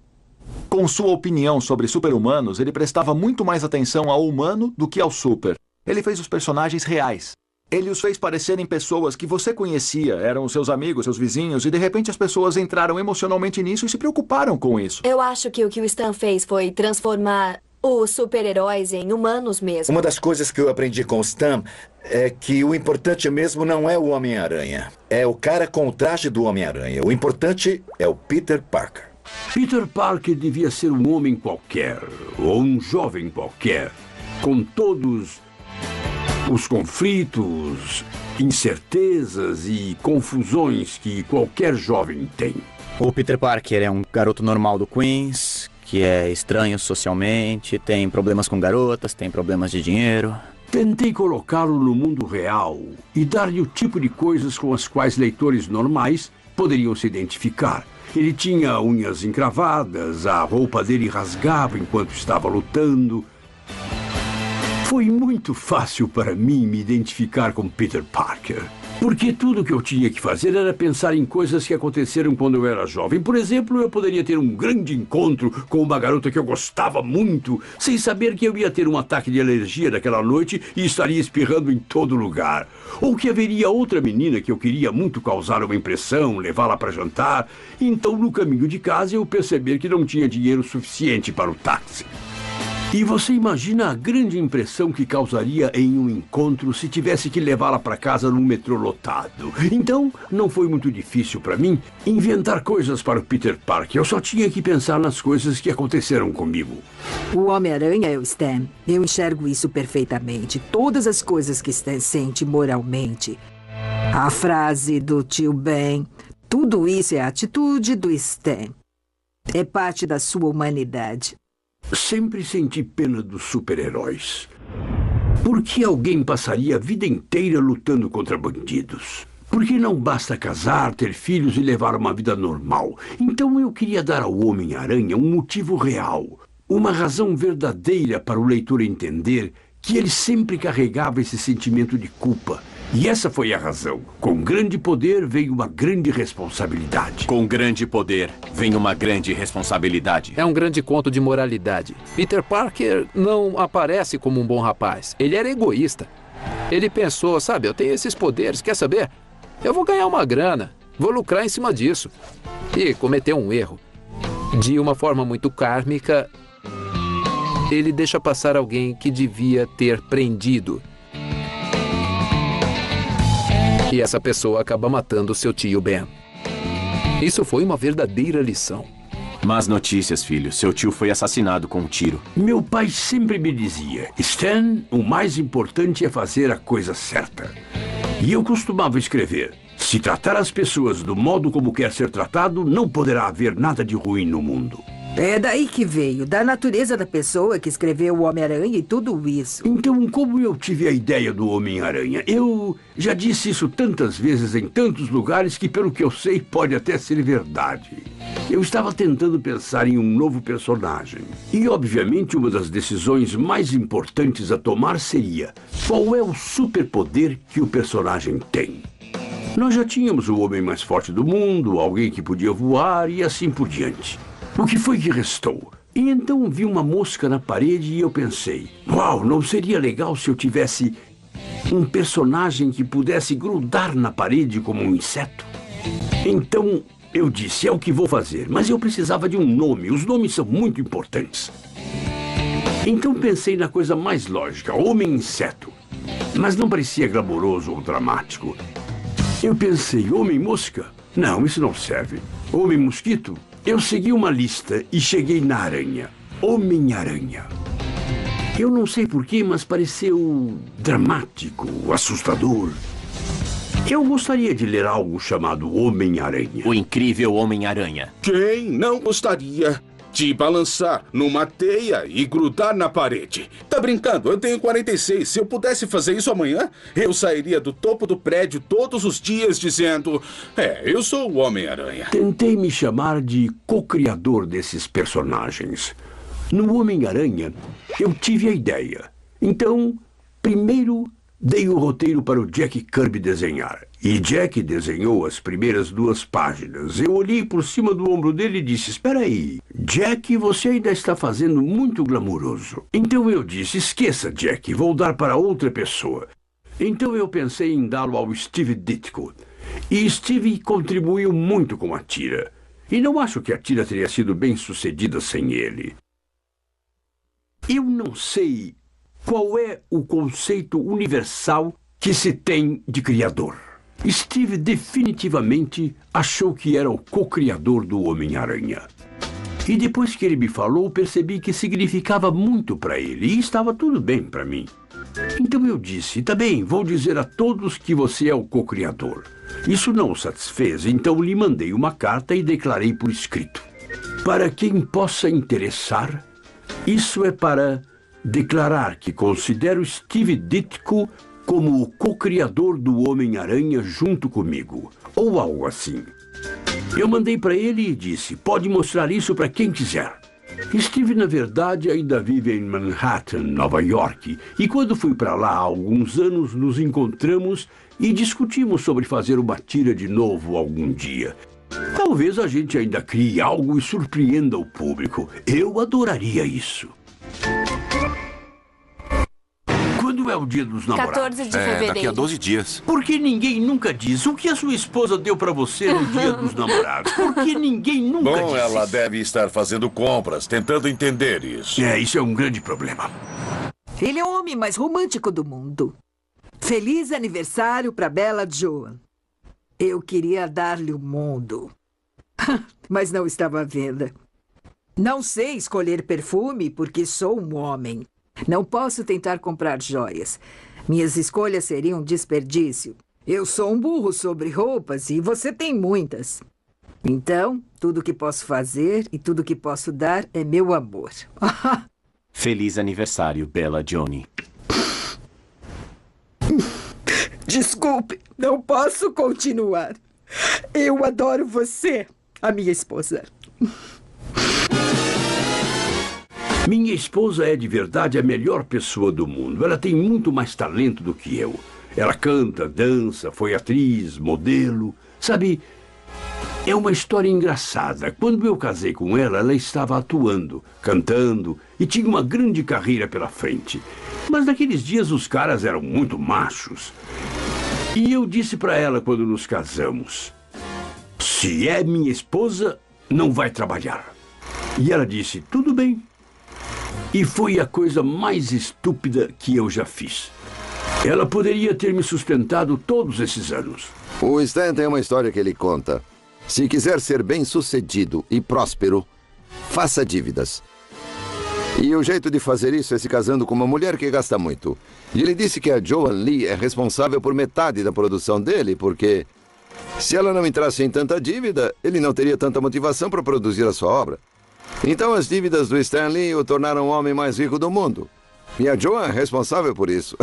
com sua opinião sobre super-humanos, ele prestava muito mais atenção ao humano do que ao super. Ele fez os personagens reais. Ele os fez parecerem pessoas que você conhecia, eram seus amigos, seus vizinhos, e de repente as pessoas entraram emocionalmente nisso e se preocuparam com isso. Eu acho que o Stan fez foi transformar os super-heróis em humanos mesmo. Uma das coisas que eu aprendi com o Stan é que o importante mesmo não é o Homem-Aranha. É o cara com o traje do Homem-Aranha. O importante é o Peter Parker. Peter Parker devia ser um homem qualquer, ou um jovem qualquer, com todos os conflitos, incertezas e confusões que qualquer jovem tem. O Peter Parker é um garoto normal do Queens, que é estranho socialmente, tem problemas com garotas, tem problemas de dinheiro. Tentei colocá-lo no mundo real e dar-lhe o tipo de coisas com as quais leitores normais poderiam se identificar. Ele tinha unhas encravadas, a roupa dele rasgava enquanto estava lutando. Foi muito fácil para mim me identificar com Peter Parker, porque tudo que eu tinha que fazer era pensar em coisas que aconteceram quando eu era jovem. Por exemplo, eu poderia ter um grande encontro com uma garota que eu gostava muito, sem saber que eu ia ter um ataque de alergia naquela noite e estaria espirrando em todo lugar. Ou que haveria outra menina que eu queria muito causar uma impressão, levá-la para jantar. Então, no caminho de casa, eu perceber que não tinha dinheiro suficiente para o táxi. E você imagina a grande impressão que causaria em um encontro se tivesse que levá-la para casa num metrô lotado. Então, não foi muito difícil para mim inventar coisas para o Peter Parker. Eu só tinha que pensar nas coisas que aconteceram comigo. O Homem-Aranha é o Stan. Eu enxergo isso perfeitamente. Todas as coisas que Stan sente moralmente. A frase do tio Ben. Tudo isso é a atitude do Stan. É parte da sua humanidade. Sempre senti pena dos super-heróis. Por que alguém passaria a vida inteira lutando contra bandidos? Por que não basta casar, ter filhos e levar uma vida normal? Então eu queria dar ao Homem-Aranha um motivo real, uma razão verdadeira para o leitor entender que ele sempre carregava esse sentimento de culpa. E essa foi a razão. Com grande poder vem uma grande responsabilidade. Com grande poder vem uma grande responsabilidade. É um grande conto de moralidade. Peter Parker não aparece como um bom rapaz. Ele era egoísta. Ele pensou, sabe, eu tenho esses poderes, quer saber? Eu vou ganhar uma grana, vou lucrar em cima disso. E cometeu um erro. De uma forma muito kármica, ele deixa passar alguém que devia ter prendido. E essa pessoa acaba matando seu tio Ben. Isso foi uma verdadeira lição. Más notícias, filho. Seu tio foi assassinado com um tiro. Meu pai sempre me dizia, Stan, o mais importante é fazer a coisa certa. E eu costumava escrever, se tratar as pessoas do modo como quer ser tratado, não poderá haver nada de ruim no mundo. É daí que veio, da natureza da pessoa que escreveu o Homem-Aranha e tudo isso. Então, como eu tive a ideia do Homem-Aranha? Eu já disse isso tantas vezes em tantos lugares que, pelo que eu sei, pode até ser verdade. Eu estava tentando pensar em um novo personagem. E, obviamente, uma das decisões mais importantes a tomar seria qual é o superpoder que o personagem tem. Nós já tínhamos o homem mais forte do mundo, alguém que podia voar e assim por diante. O que foi que restou? E então vi uma mosca na parede e eu pensei, uau, não seria legal se eu tivesse Um personagem que pudesse grudar na parede como um inseto. Então eu disse, é o que vou fazer, mas eu precisava de um nome. Os nomes são muito importantes. Então pensei na coisa mais lógica, Homem-Inseto. Mas não parecia glamouroso ou dramático. Eu pensei, Homem-Mosca? Não, isso não serve. Homem-Mosquito? Eu segui uma lista e cheguei na aranha. Homem-Aranha. Eu não sei porquê, mas pareceu dramático, assustador. Eu gostaria de ler algo chamado Homem-Aranha. O incrível Homem-Aranha. Quem não gostaria de balançar numa teia e grudar na parede? Tá brincando? Eu tenho 46. Se eu pudesse fazer isso amanhã, eu sairia do topo do prédio todos os dias dizendo: eu sou o Homem-Aranha. Tentei me chamar de co-criador desses personagens. No Homem-Aranha, eu tive a ideia. Então, primeiro dei o roteiro para o Jack Kirby desenhar. E Jack desenhou as primeiras 2 páginas. Eu olhei por cima do ombro dele e disse, espera aí, Jack, você ainda está fazendo muito glamouroso. Então eu disse, esqueça, Jack, vou dar para outra pessoa. Então eu pensei em dá-lo ao Steve Ditko. E Steve contribuiu muito com a tira. E não acho que a tira teria sido bem sucedida sem ele. Eu não sei qual é o conceito universal que se tem de criador. Steve definitivamente achou que era o co-criador do Homem-Aranha. E depois que ele me falou, percebi que significava muito para ele e estava tudo bem para mim. Então eu disse, tá bem, vou dizer a todos que você é o co-criador. Isso não o satisfez, então lhe mandei uma carta e declarei por escrito. Para quem possa interessar, isso é para declarar que considero Steve Ditko como o co-criador do Homem-Aranha junto comigo, ou algo assim. Eu mandei para ele e disse, pode mostrar isso para quem quiser. Steve, na verdade, ainda vive em Manhattan, Nova York, e quando fui para lá há alguns anos, nos encontramos e discutimos sobre fazer uma tira de novo algum dia. Talvez a gente ainda crie algo e surpreenda o público. Eu adoraria isso. Quando é o dia dos namorados? 14 de fevereiro. Daqui a 12 dias. Por que ninguém nunca diz o que a sua esposa deu pra você no dia dos namorados? Por que ninguém nunca Bom, disse ela isso? deve estar fazendo compras, tentando entender isso. Isso é um grande problema. Ele é o homem mais romântico do mundo. Feliz aniversário para Bella Joan. Eu queria dar-lhe o mundo. Mas não estava à venda. Não sei escolher perfume porque sou um homem. Não posso tentar comprar joias. Minhas escolhas seriam um desperdício. Eu sou um burro sobre roupas e você tem muitas. Então, tudo que posso fazer e tudo que posso dar é meu amor. Feliz aniversário, Bella Johnny. Desculpe, não posso continuar. Eu adoro você, a minha esposa. Minha esposa é de verdade a melhor pessoa do mundo. Ela tem muito mais talento do que eu. Ela canta, dança, foi atriz, modelo. Sabe, é uma história engraçada. Quando eu casei com ela, ela estava atuando, cantando e tinha uma grande carreira pela frente. Mas naqueles dias os caras eram muito machos. E eu disse para ela quando nos casamos, se é minha esposa, não vai trabalhar. E ela disse, tudo bem. E foi a coisa mais estúpida que eu já fiz. Ela poderia ter me sustentado todos esses anos. O Stan tem uma história que ele conta. Se quiser ser bem-sucedido e próspero, faça dívidas. E o jeito de fazer isso é se casando com uma mulher que gasta muito. E ele disse que a Joan Lee é responsável por metade da produção dele, porque se ela não entrasse em tanta dívida, ele não teria tanta motivação para produzir a sua obra. Então as dívidas do Stan Lee o tornaram o homem mais rico do mundo. E a Joan é responsável por isso.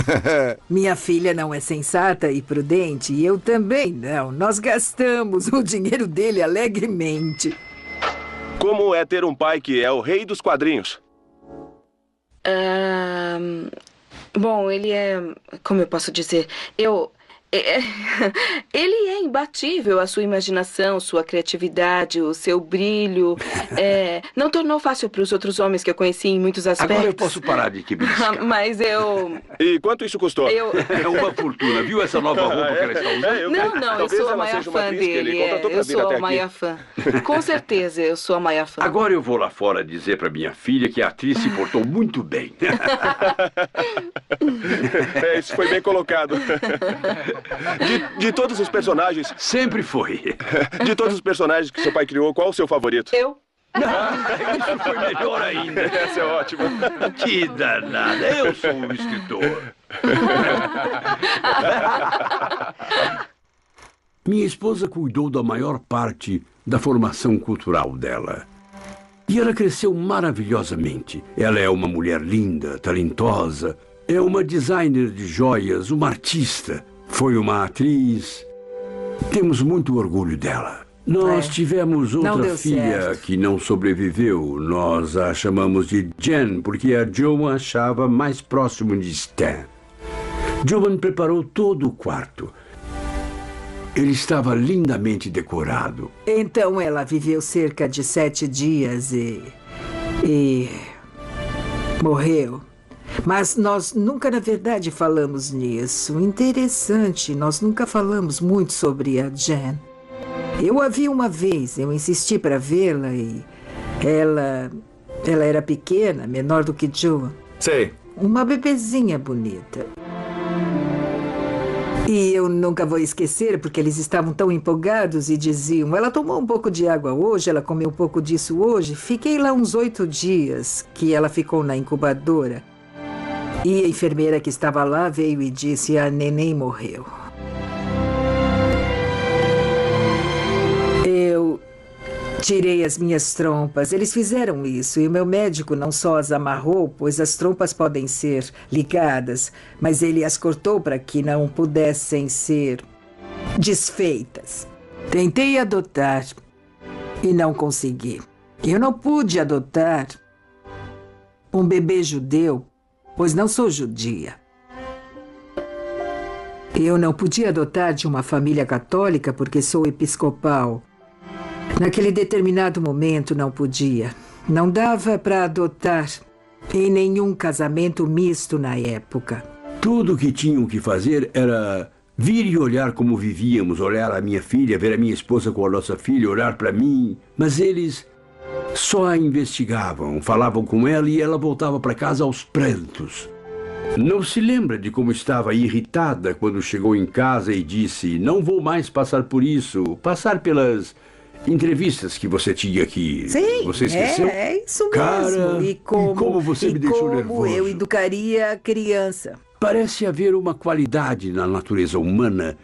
Minha filha não é sensata e prudente, e eu também não. Nós gastamos o dinheiro dele alegremente. Como é ter um pai que é o rei dos quadrinhos? Bom, ele é... Como eu posso dizer? Ele é imbatível. A sua imaginação, sua criatividade, o seu brilho. Não tornou fácil para os outros homens que eu conheci em muitos aspectos. Agora eu posso parar de te beliscar. Mas eu... E quanto isso custou? É uma fortuna. Viu essa nova roupa que ela está usando? Não, eu sou a maior fã dele. Eu sou a maior fã. Com certeza, eu sou a maior fã. Agora eu vou lá fora dizer para minha filha que a atriz se portou muito bem. Isso foi bem colocado. De todos os personagens... Sempre foi. De todos os personagens que seu pai criou, qual o seu favorito? Eu. Isso foi melhor ainda. Essa é ótima. Que danada. Eu sou um escritor. Minha esposa cuidou da maior parte da formação cultural dela. E ela cresceu maravilhosamente. Ela é uma mulher linda, talentosa. É uma designer de joias, uma artista. Foi uma atriz. Temos muito orgulho dela. Nós tivemos outra filha que não sobreviveu. Nós a chamamos de Jen, porque a Joan achava mais próximo de Stan. Joan preparou todo o quarto. Ele estava lindamente decorado. Então ela viveu cerca de 7 dias e morreu. Mas nós nunca, na verdade, falamos nisso. Interessante, nós nunca falamos muito sobre a Jen. Eu a vi uma vez, eu insisti para vê-la e ela era pequena, menor do que Joan. Sei. Uma bebezinha bonita. E eu nunca vou esquecer, porque eles estavam tão empolgados e diziam: ela tomou um pouco de água hoje, ela comeu um pouco disso hoje. Fiquei lá uns 8 dias que ela ficou na incubadora. E a enfermeira que estava lá veio e disse: a neném morreu. Eu tirei as minhas trompas. Eles fizeram isso e o meu médico não só as amarrou, pois as trompas podem ser ligadas, mas ele as cortou para que não pudessem ser desfeitas. Tentei adotar e não consegui. Eu não pude adotar um bebê judeu, pois não sou judia. Eu não podia adotar de uma família católica porque sou episcopal. Naquele determinado momento não podia. Não dava para adotar em nenhum casamento misto na época. Tudo o que tinham que fazer era vir e olhar como vivíamos, olhar a minha filha, ver a minha esposa com a nossa filha, olhar para mim. Mas eles só a investigavam, falavam com ela e ela voltava para casa aos prantos. Não se lembra de como estava irritada quando chegou em casa e disse: não vou mais passar por isso, passar pelas entrevistas que você tinha aqui. Sim, você esqueceu? É isso Cara, mesmo. E como você me deixou nervoso. Como eu educaria a criança. Parece haver uma qualidade na natureza humana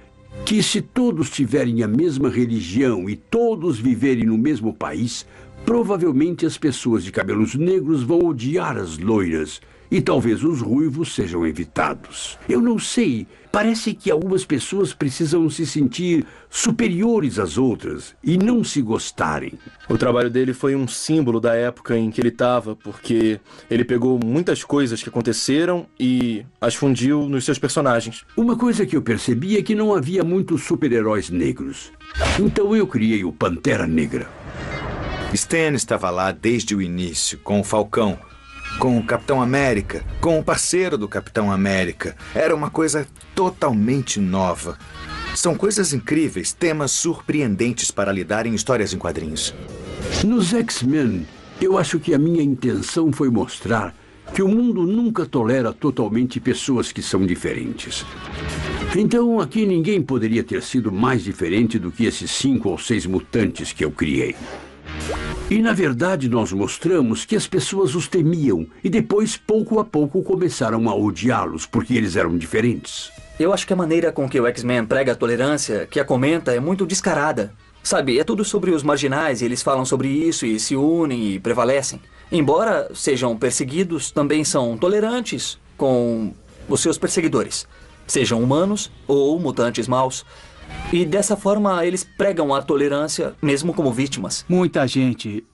que, se todos tiverem a mesma religião e todos viverem no mesmo país, provavelmente as pessoas de cabelos negros vão odiar as loiras e talvez os ruivos sejam evitados. Eu não sei, parece que algumas pessoas precisam se sentir superiores às outras e não se gostarem. O trabalho dele foi um símbolo da época em que ele estava, porque ele pegou muitas coisas que aconteceram e as fundiu nos seus personagens. Uma coisa que eu percebi é que não havia muitos super-heróis negros. Então eu criei o Pantera Negra. Stan estava lá desde o início, com o Falcão, com o Capitão América, com o parceiro do Capitão América. Era uma coisa totalmente nova. São coisas incríveis, temas surpreendentes para lidar em histórias em quadrinhos. Nos X-Men, eu acho que a minha intenção foi mostrar que o mundo nunca tolera totalmente pessoas que são diferentes. Então, aqui ninguém poderia ter sido mais diferente do que esses 5 ou 6 mutantes que eu criei. E, na verdade, nós mostramos que as pessoas os temiam e depois, pouco a pouco, começaram a odiá-los porque eles eram diferentes. Eu acho que a maneira com que o X-Men prega a tolerância, que a comenta, é muito descarada. Sabe, é tudo sobre os marginais e eles falam sobre isso e se unem e prevalecem. Embora sejam perseguidos, também são tolerantes com os seus perseguidores. Sejam humanos ou mutantes maus. E dessa forma eles pregam a tolerância mesmo como vítimas. Muita gente,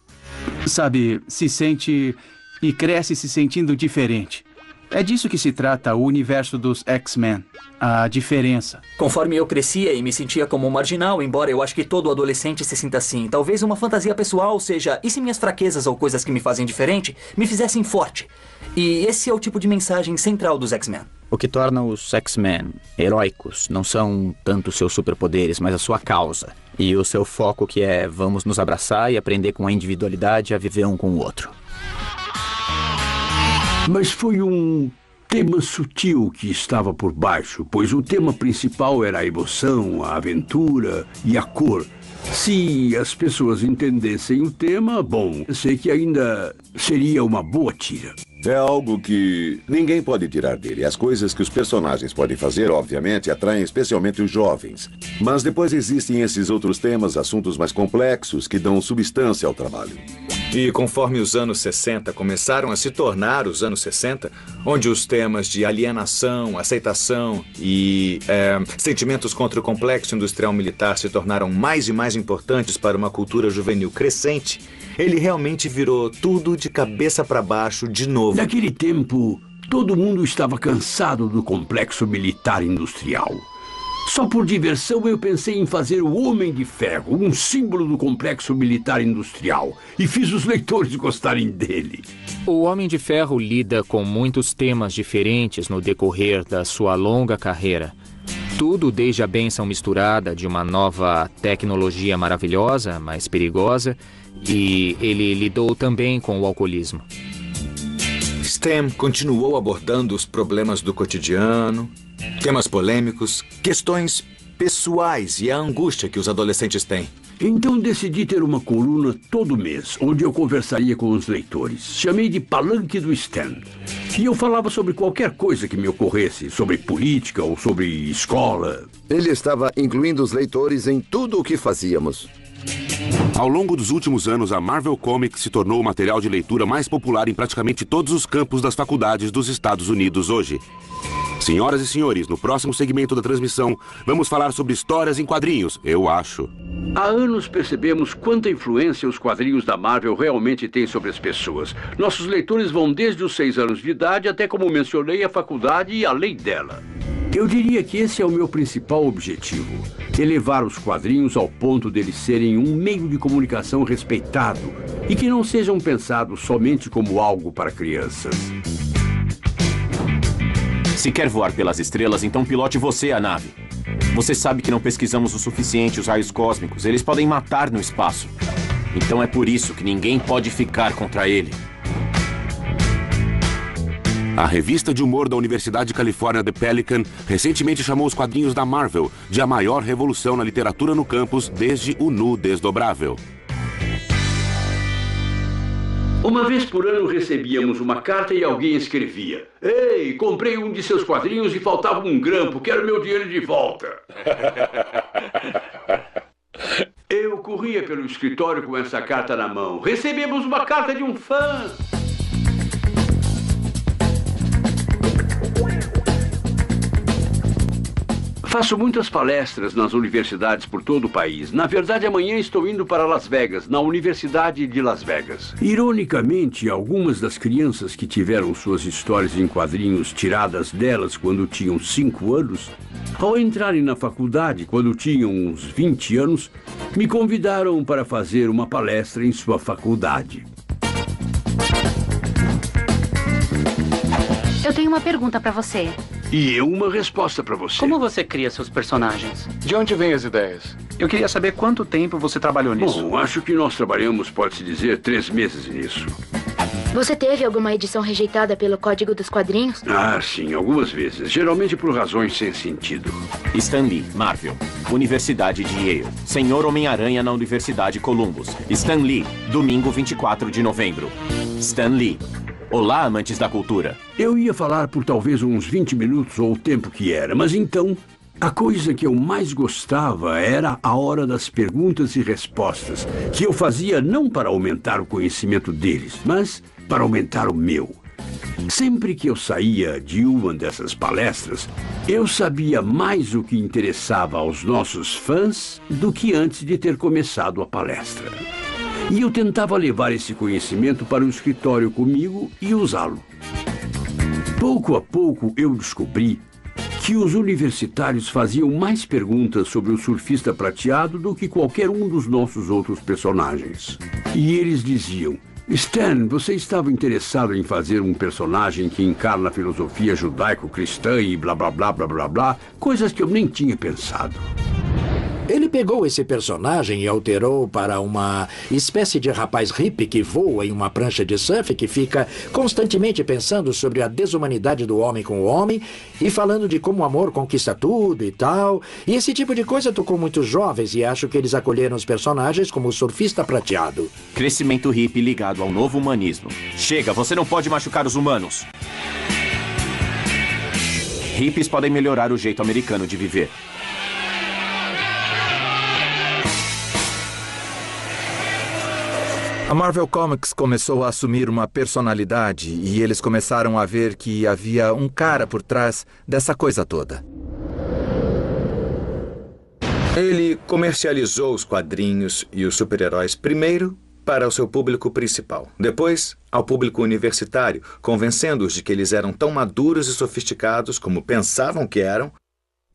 sabe, se sente e cresce se sentindo diferente. É disso que se trata o universo dos X-Men. A diferença. Conforme eu crescia e me sentia como um marginal, embora eu acho que todo adolescente se sinta assim, talvez uma fantasia pessoal seja, e se minhas fraquezas ou coisas que me fazem diferente me fizessem forte? E esse é o tipo de mensagem central dos X-Men. O que torna os X-Men heróicos não são tanto seus superpoderes, mas a sua causa. E o seu foco que é vamos nos abraçar e aprender com a individualidade a viver um com o outro. Mas foi um tema sutil que estava por baixo, pois o tema principal era a emoção, a aventura e a cor. Se as pessoas entendessem o tema, bom, eu sei que ainda seria uma boa tira. É algo que ninguém pode tirar dele. As coisas que os personagens podem fazer, obviamente, atraem especialmente os jovens. Mas depois existem esses outros temas, assuntos mais complexos, que dão substância ao trabalho. E conforme os anos 60 começaram a se tornar os anos 60, onde os temas de alienação, aceitação e sentimentos contra o complexo industrial militar se tornaram mais e mais importantes para uma cultura juvenil crescente, ele realmente virou tudo de cabeça para baixo de novo. Naquele tempo, todo mundo estava cansado do complexo militar industrial. Só por diversão eu pensei em fazer o Homem de Ferro, um símbolo do complexo militar industrial, e fiz os leitores gostarem dele. O Homem de Ferro lida com muitos temas diferentes no decorrer da sua longa carreira. Tudo desde a bênção misturada de uma nova tecnologia maravilhosa, mas perigosa, e ele lidou também com o alcoolismo. Stan continuou abordando os problemas do cotidiano, temas polêmicos, questões pessoais e a angústia que os adolescentes têm. Então decidi ter uma coluna todo mês, onde eu conversaria com os leitores. Chamei de Palanque do Stan. E eu falava sobre qualquer coisa que me ocorresse, sobre política ou sobre escola. Ele estava incluindo os leitores em tudo o que fazíamos. Ao longo dos últimos anos, a Marvel Comics se tornou o material de leitura mais popular em praticamente todos os campos das faculdades dos Estados Unidos hoje. Senhoras e senhores, no próximo segmento da transmissão, vamos falar sobre histórias em quadrinhos, eu acho. Há anos percebemos quanta influência os quadrinhos da Marvel realmente têm sobre as pessoas. Nossos leitores vão desde os 6 anos de idade até, como mencionei, a faculdade e além dela. Eu diria que esse é o meu principal objetivo. Elevar os quadrinhos ao ponto deles serem um meio de comunicação respeitado e que não sejam pensados somente como algo para crianças. Se quer voar pelas estrelas, então pilote você a nave. Você sabe que não pesquisamos o suficiente os raios cósmicos. Eles podem matar no espaço. Então é por isso que ninguém pode ficar contra ele. A revista de humor da Universidade de Califórnia, The Pelican, recentemente chamou os quadrinhos da Marvel de a maior revolução na literatura no campus desde o Nu Desdobrável. Uma vez por ano recebíamos uma carta e alguém escrevia: "Ei, comprei um de seus quadrinhos e faltava um grampo, quero meu dinheiro de volta." Eu corria pelo escritório com essa carta na mão. "Recebemos uma carta de um fã." Faço muitas palestras nas universidades por todo o país. Na verdade, amanhã estou indo para Las Vegas, na Universidade de Las Vegas. Ironicamente, algumas das crianças que tiveram suas histórias em quadrinhos tiradas delas quando tinham 5 anos, ao entrarem na faculdade, quando tinham uns 20 anos, me convidaram para fazer uma palestra em sua faculdade. Eu tenho uma pergunta para você. E eu uma resposta para você. Como você cria seus personagens? De onde vêm as ideias? Eu queria saber quanto tempo você trabalhou nisso. Bom, acho que nós trabalhamos, pode-se dizer, 3 meses nisso. Você teve alguma edição rejeitada pelo Código dos Quadrinhos? Ah, sim, algumas vezes. Geralmente por razões sem sentido. Stan Lee, Marvel. Universidade de Yale. Senhor Homem-Aranha na Universidade Columbus. Stan Lee, domingo 24 de novembro. Stan Lee. Olá, amantes da cultura. Eu ia falar por talvez uns 20 minutos ou o tempo que era, mas então, a coisa que eu mais gostava era a hora das perguntas e respostas, que eu fazia não para aumentar o conhecimento deles, mas para aumentar o meu. Sempre que eu saía de uma dessas palestras, eu sabia mais o que interessava aos nossos fãs do que antes de ter começado a palestra. E eu tentava levar esse conhecimento para o escritório comigo e usá-lo. Pouco a pouco eu descobri que os universitários faziam mais perguntas sobre o surfista prateado do que qualquer um dos nossos outros personagens. E eles diziam: Stan, você estava interessado em fazer um personagem que encarna a filosofia judaico-cristã e blá blá blá blá blá blá, coisas que eu nem tinha pensado. Ele pegou esse personagem e alterou para uma espécie de rapaz hippie que voa em uma prancha de surf, que fica constantemente pensando sobre a desumanidade do homem com o homem e falando de como o amor conquista tudo e tal. E esse tipo de coisa tocou muitos jovens e acho que eles acolheram os personagens como o surfista prateado. Crescimento hippie ligado ao novo humanismo. Chega, você não pode machucar os humanos. Hippies podem melhorar o jeito americano de viver. A Marvel Comics começou a assumir uma personalidade e eles começaram a ver que havia um cara por trás dessa coisa toda. Ele comercializou os quadrinhos e os super-heróis primeiro para o seu público principal, depois ao público universitário, convencendo-os de que eles eram tão maduros e sofisticados como pensavam que eram,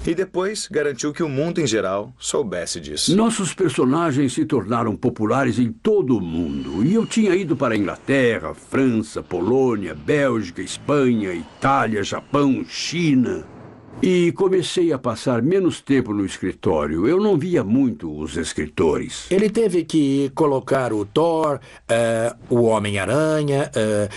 e depois garantiu que o mundo em geral soubesse disso. Nossos personagens se tornaram populares em todo o mundo. E eu tinha ido para a Inglaterra, França, Polônia, Bélgica, Espanha, Itália, Japão, China. E comecei a passar menos tempo no escritório. Eu não via muito os escritores. Ele teve que colocar o Thor, o Homem-Aranha,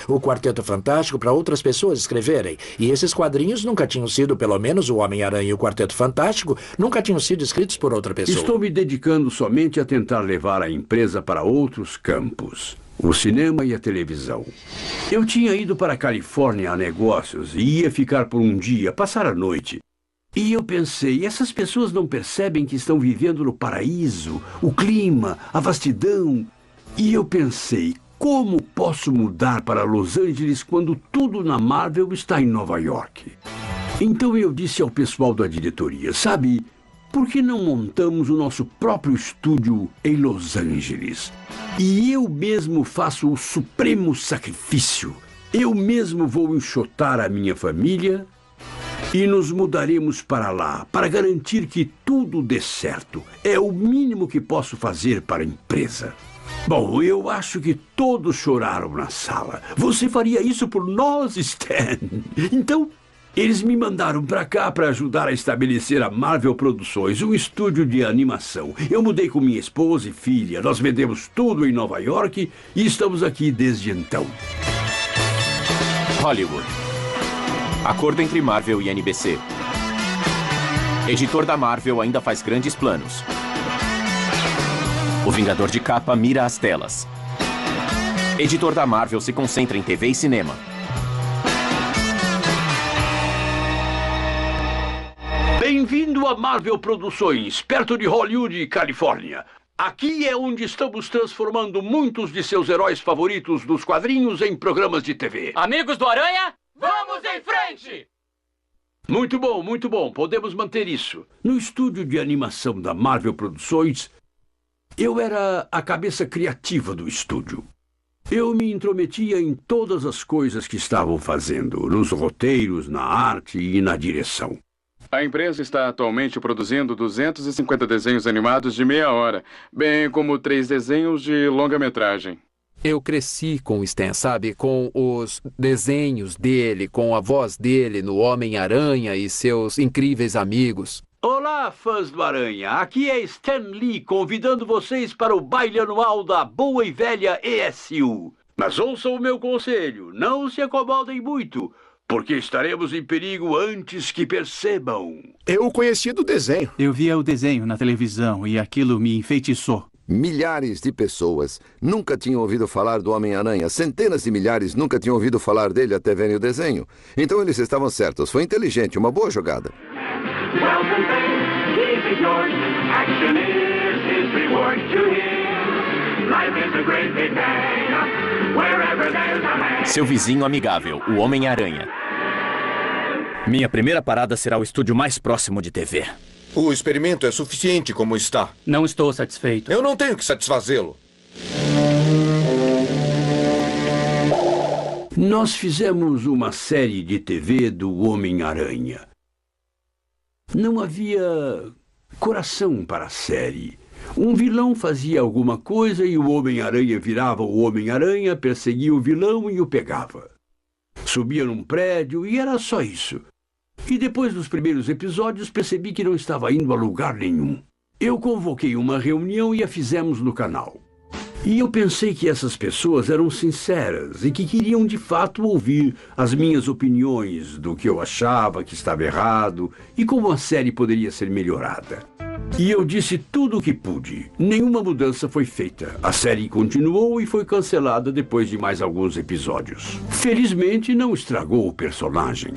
o Quarteto Fantástico para outras pessoas escreverem. E esses quadrinhos nunca tinham sido, pelo menos o Homem-Aranha e o Quarteto Fantástico, nunca tinham sido escritos por outra pessoa. Estou me dedicando somente a tentar levar a empresa para outros campos. O cinema e a televisão. Eu tinha ido para a Califórnia a negócios e ia ficar por um dia, passar a noite. E eu pensei, essas pessoas não percebem que estão vivendo no paraíso, o clima, a vastidão. E eu pensei, como posso mudar para Los Angeles quando tudo na Marvel está em Nova York? Então eu disse ao pessoal da diretoria, sabe, por que não montamos o nosso próprio estúdio em Los Angeles? E eu mesmo faço o supremo sacrifício. Eu mesmo vou enxotar a minha família e nos mudaremos para lá, para garantir que tudo dê certo. É o mínimo que posso fazer para a empresa. Bom, eu acho que todos choraram na sala. Você faria isso por nós, Stan? Então, eles me mandaram para cá para ajudar a estabelecer a Marvel Produções, um estúdio de animação. Eu mudei com minha esposa e filha. Nós vendemos tudo em Nova York e estamos aqui desde então. Hollywood. Acordo entre Marvel e NBC. Editor da Marvel ainda faz grandes planos. O Vingador de Capa mira as telas. Editor da Marvel se concentra em TV e cinema. Bem-vindo a Marvel Produções, perto de Hollywood, Califórnia. Aqui é onde estamos transformando muitos de seus heróis favoritos dos quadrinhos em programas de TV. Amigos do Aranha, vamos em frente! Muito bom, podemos manter isso. No estúdio de animação da Marvel Produções, eu era a cabeça criativa do estúdio. Eu me intrometia em todas as coisas que estavam fazendo, nos roteiros, na arte e na direção. A empresa está atualmente produzindo 250 desenhos animados de meia hora, bem como 3 desenhos de longa-metragem. Eu cresci com o Stan, sabe? Com os desenhos dele, com a voz dele no Homem-Aranha e seus incríveis amigos. Olá, fãs do Aranha. Aqui é Stan Lee convidando vocês para o baile anual da boa e velha ESU. Mas ouçam o meu conselho, não se acomodem muito, porque estaremos em perigo antes que percebam. Eu o conheci do desenho. Eu via o desenho na televisão e aquilo me enfeitiçou. Milhares de pessoas nunca tinham ouvido falar do Homem-Aranha. Centenas de milhares nunca tinham ouvido falar dele até verem o desenho. Então eles estavam certos. Foi inteligente, uma boa jogada. Seu vizinho amigável, o Homem-Aranha. Minha primeira parada será o estúdio mais próximo de TV. O experimento é suficiente como está. Não estou satisfeito. Eu não tenho que satisfazê-lo. Nós fizemos uma série de TV do Homem-Aranha. Não havia coração para a série. Um vilão fazia alguma coisa e o Homem-Aranha virava o Homem-Aranha, perseguia o vilão e o pegava. Subia num prédio e era só isso. E depois dos primeiros episódios percebi que não estava indo a lugar nenhum. Eu convoquei uma reunião e a fizemos no canal. E eu pensei que essas pessoas eram sinceras e que queriam de fato ouvir as minhas opiniões do que eu achava que estava errado e como a série poderia ser melhorada. E eu disse tudo o que pude. Nenhuma mudança foi feita. A série continuou e foi cancelada depois de mais alguns episódios. Felizmente não estragou o personagem.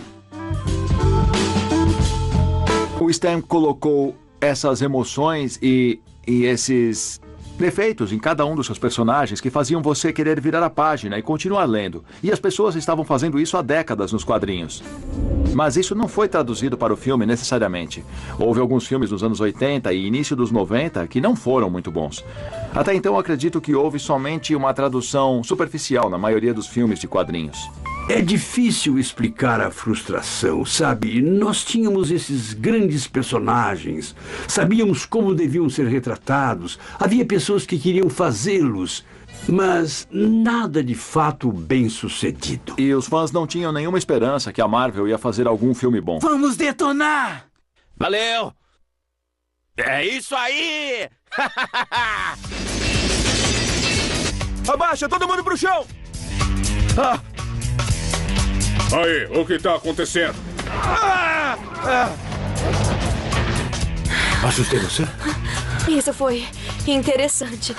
O Stan colocou essas emoções e esses defeitos em cada um dos seus personagens que faziam você querer virar a página e continuar lendo. E as pessoas estavam fazendo isso há décadas nos quadrinhos. Mas isso não foi traduzido para o filme necessariamente. Houve alguns filmes dos anos 80 e início dos 90 que não foram muito bons. Até então, acredito que houve somente uma tradução superficial na maioria dos filmes de quadrinhos. É difícil explicar a frustração, sabe? Nós tínhamos esses grandes personagens, sabíamos como deviam ser retratados, havia pessoas que queriam fazê-los, mas nada de fato bem-sucedido. E os fãs não tinham nenhuma esperança que a Marvel ia fazer algum filme bom. Vamos detonar! Valeu! É isso aí! Abaixa, todo mundo pro chão! Ah! Aí, o que tá acontecendo? Assustei você? Isso foi interessante.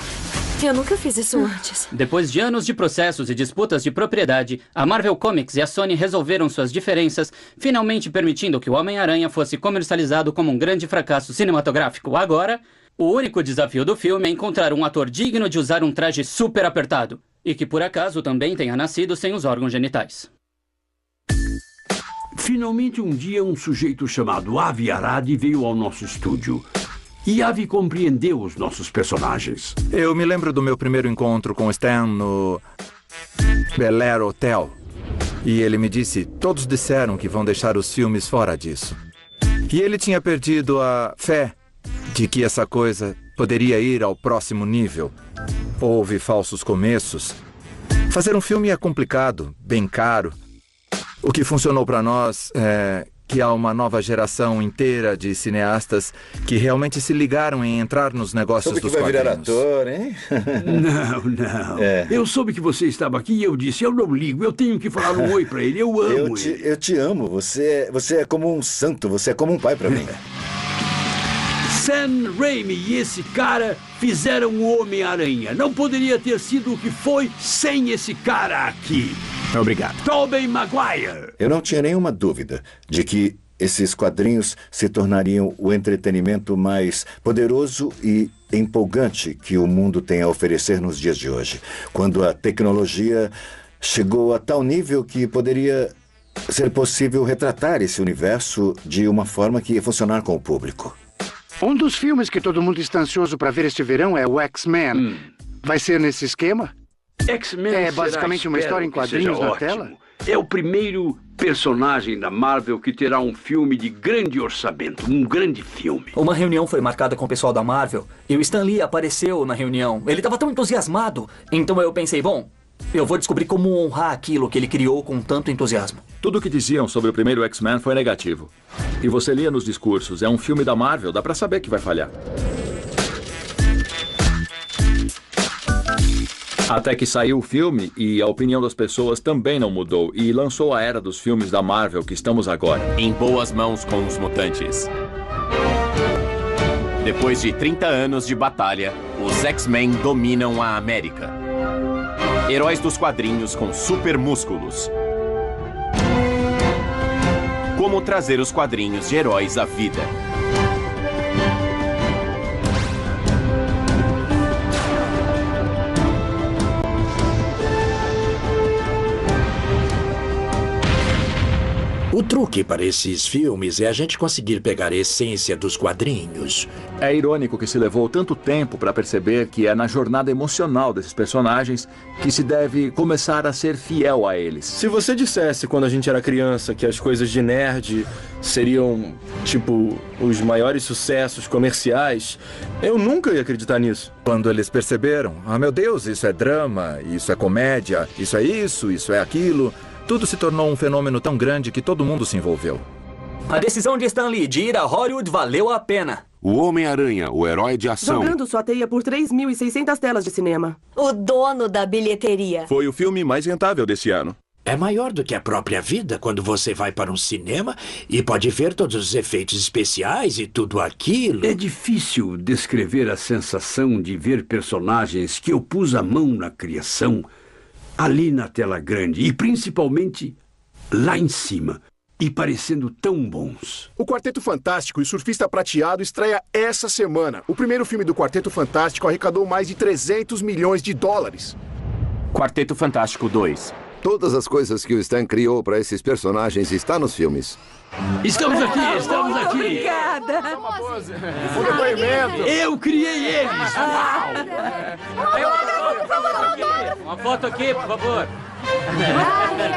Eu nunca fiz isso antes. Depois de anos de processos e disputas de propriedade, a Marvel Comics e a Sony resolveram suas diferenças, finalmente permitindo que o Homem-Aranha fosse comercializado como um grande fracasso cinematográfico. Agora, o único desafio do filme é encontrar um ator digno de usar um traje super apertado e que, por acaso, também tenha nascido sem os órgãos genitais. Finalmente, um dia, um sujeito chamado Avi Arad veio ao nosso estúdio. E Avi compreendeu os nossos personagens. Eu me lembro do meu primeiro encontro com Stan no Bel Air Hotel. E ele me disse, todos disseram que vão deixar os filmes fora disso. E ele tinha perdido a fé de que essa coisa poderia ir ao próximo nível. Houve falsos começos. Fazer um filme é complicado, bem caro. O que funcionou para nós é que há uma nova geração inteira de cineastas que realmente se ligaram em entrar nos negócios dos quadrinhos. Vai virar ator, hein? Não. Eu soube que você estava aqui e eu disse, eu não ligo, eu tenho que falar um oi para ele, eu amo ele. Eu te amo, você é como um santo, você é como um pai para mim. Sam Raimi e esse cara fizeram o Homem-Aranha. Não poderia ter sido o que foi sem esse cara aqui. Obrigado. Tobey Maguire. Eu não tinha nenhuma dúvida de que esses quadrinhos se tornariam o entretenimento mais poderoso e empolgante que o mundo tem a oferecer nos dias de hoje. Quando a tecnologia chegou a tal nível que poderia ser possível retratar esse universo de uma forma que ia funcionar com o público. Um dos filmes que todo mundo está ansioso para ver este verão é o X-Men. Vai ser nesse esquema? X-Men é basicamente uma história em quadrinhos na tela? É o primeiro personagem da Marvel que terá um filme de grande orçamento, um grande filme. Uma reunião foi marcada com o pessoal da Marvel e o Stan Lee apareceu na reunião. Ele estava tão entusiasmado. Então eu pensei, bom, eu vou descobrir como honrar aquilo que ele criou com tanto entusiasmo. Tudo o que diziam sobre o primeiro X-Men foi negativo. E você lia nos discursos, é um filme da Marvel, dá pra saber que vai falhar. Até que saiu o filme e a opinião das pessoas também não mudou e lançou a era dos filmes da Marvel que estamos agora. Em boas mãos com os mutantes. Depois de 30 anos de batalha, os X-Men dominam a América. Heróis dos quadrinhos com super músculos. Como trazer os quadrinhos de heróis à vida. O truque para esses filmes é a gente conseguir pegar a essência dos quadrinhos. É irônico que se levou tanto tempo para perceber que é na jornada emocional desses personagens que se deve começar a ser fiel a eles. Se você dissesse quando a gente era criança que as coisas de nerd seriam, tipo, os maiores sucessos comerciais, eu nunca ia acreditar nisso. Quando eles perceberam, meu Deus, isso é drama, isso é comédia, isso é aquilo... Tudo se tornou um fenômeno tão grande que todo mundo se envolveu. A decisão de Stan Lee de ir a Hollywood valeu a pena. O Homem-Aranha, o herói de ação. Dobrando sua teia por 3.600 telas de cinema. O dono da bilheteria. Foi o filme mais rentável desse ano. É maior do que a própria vida quando você vai para um cinema e pode ver todos os efeitos especiais e tudo aquilo. É difícil descrever a sensação de ver personagens que eu pus a mão na criação ali na tela grande e principalmente lá em cima e parecendo tão bons. O Quarteto Fantástico e o Surfista Prateado estreia essa semana. O primeiro filme do Quarteto Fantástico arrecadou mais de 300 milhões de dólares. Quarteto Fantástico 2. Todas as coisas que o Stan criou para esses personagens estão nos filmes. Estamos aqui, estamos aqui. Obrigada. Um depoimento. Eu criei eles. Uau! Uma foto aqui, por favor.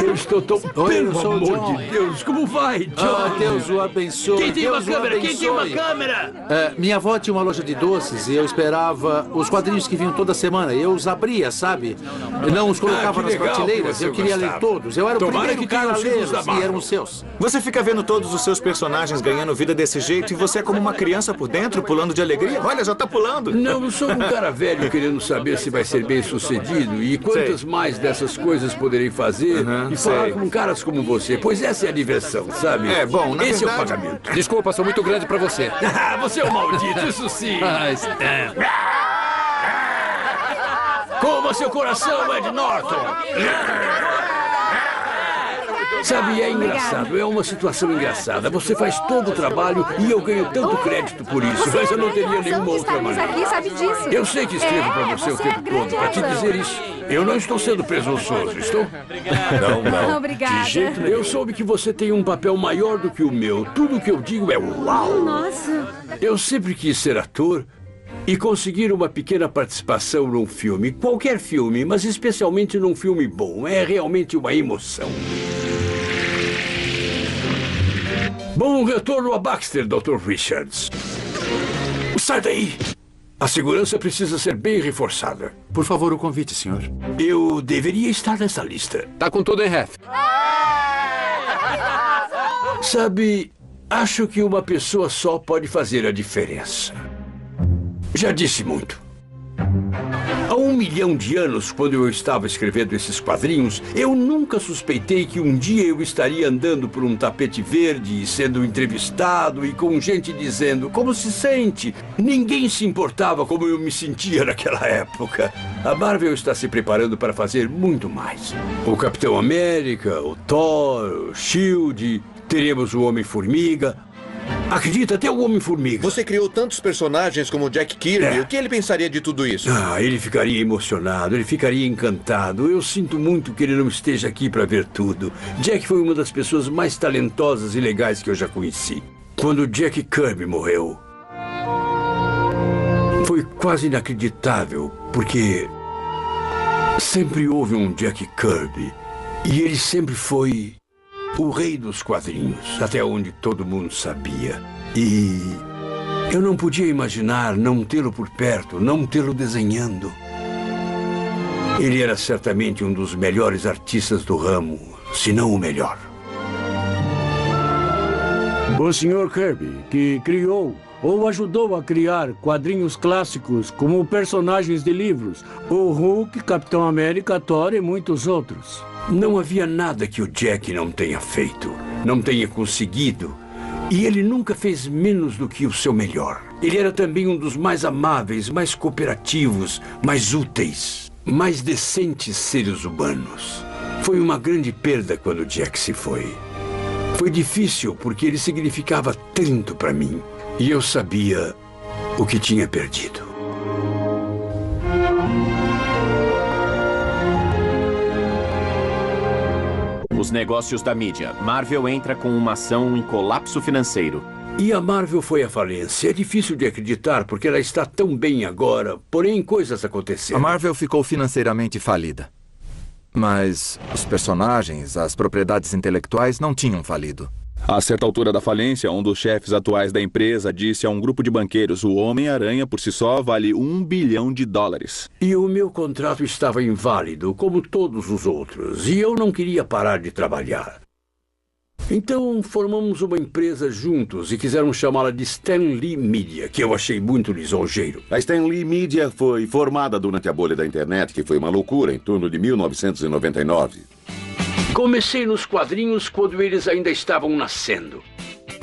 Eu estou tão... Oi, eu Pelo sou o amor John. de Deus, como vai, John? Deus o abençoe. Quem tem uma Deus o câmera? Quem tem uma abençoe. câmera? Minha avó tinha uma loja de doces e eu esperava os quadrinhos que vinham toda semana. Eu os abria, sabe? Não os colocava que nas legal prateleiras. que você Eu queria ler gostava. todos. Eu era o Tomara primeiro que tenha cara a sido os da lê-los e Marvel. eram os seus. Você fica vendo todos os seus personagens ganhando vida desse jeito e você é como uma criança por dentro, pulando de alegria. Olha, já tá pulando. Não, eu sou um cara velho querendo saber se vai ser bem sucedido e quantas mais dessas coisas poderei fazer e falar com caras como você, pois essa é a diversão, sabe? É, bom, na esse verdade... é o pagamento. Desculpa, sou muito grande pra você. Você é um maldito, isso sim. Coma seu coração, Ed Norton. Sabe, é engraçado, é uma situação engraçada. Você faz todo o trabalho e eu ganho tanto crédito por isso, mas eu não teria nenhuma outra maneira. Aqui, sabe disso? Eu sei que escrevo pra você o tempo todo para te dizer isso. Eu não estou sendo presunçoso, estou? Não. Obrigada. De jeito nenhum. Eu soube que você tem um papel maior do que o meu. Tudo que eu digo é uau. Nossa. Eu sempre quis ser ator e conseguir uma pequena participação num filme. Qualquer filme, mas especialmente num filme bom. É realmente uma emoção. Bom retorno a Baxter, Dr. Richards. Sai daí! A segurança precisa ser bem reforçada. Por favor, o convite, senhor. Eu deveria estar nessa lista. Tá com tudo em ref. Sabe, acho que uma pessoa só pode fazer a diferença. Já disse muito. Há 1 milhão de anos, quando eu estava escrevendo esses quadrinhos, eu nunca suspeitei que um dia eu estaria andando por um tapete verde e sendo entrevistado e com gente dizendo como se sente. Ninguém se importava como eu me sentia naquela época. A Marvel está se preparando para fazer muito mais. O Capitão América, o Thor, o Shield, teremos o Homem-Formiga. Acredita, até o Homem-Formiga. Você criou tantos personagens como Jack Kirby. O que ele pensaria de tudo isso? Ele ficaria emocionado, ele ficaria encantado. Eu sinto muito que ele não esteja aqui para ver tudo. Jack foi uma das pessoas mais talentosas e legais que eu já conheci. Quando Jack Kirby morreu, foi quase inacreditável, porque sempre houve um Jack Kirby e ele sempre foi o rei dos quadrinhos, até onde todo mundo sabia. E eu não podia imaginar não tê-lo por perto, não tê-lo desenhando. Ele era certamente um dos melhores artistas do ramo, se não o melhor. O Sr. Kirby, que criou ou ajudou a criar quadrinhos clássicos como personagens de livros, o Hulk, Capitão América, Thor e muitos outros. Não havia nada que o Jack não tenha feito, não tenha conseguido. E ele nunca fez menos do que o seu melhor. Ele era também um dos mais amáveis, mais cooperativos, mais úteis, mais decentes seres humanos. Foi uma grande perda quando Jack se foi. Foi difícil porque ele significava tanto para mim. E eu sabia o que tinha perdido. O Os negócios da mídia. Marvel entra com uma ação em colapso financeiro. E a Marvel foi à falência. É difícil de acreditar porque ela está tão bem agora, porém coisas aconteceram. A Marvel ficou financeiramente falida. Mas os personagens, as propriedades intelectuais não tinham falido. A certa altura da falência, um dos chefes atuais da empresa disse a um grupo de banqueiros: o Homem-Aranha por si só vale $1 bilhão. E o meu contrato estava inválido, como todos os outros, e eu não queria parar de trabalhar. Então formamos uma empresa juntos e quiseram chamá-la de Stan Lee Media, que eu achei muito lisonjeiro. A Stan Lee Media foi formada durante a bolha da internet, que foi uma loucura, em torno de 1999. Comecei nos quadrinhos quando eles ainda estavam nascendo.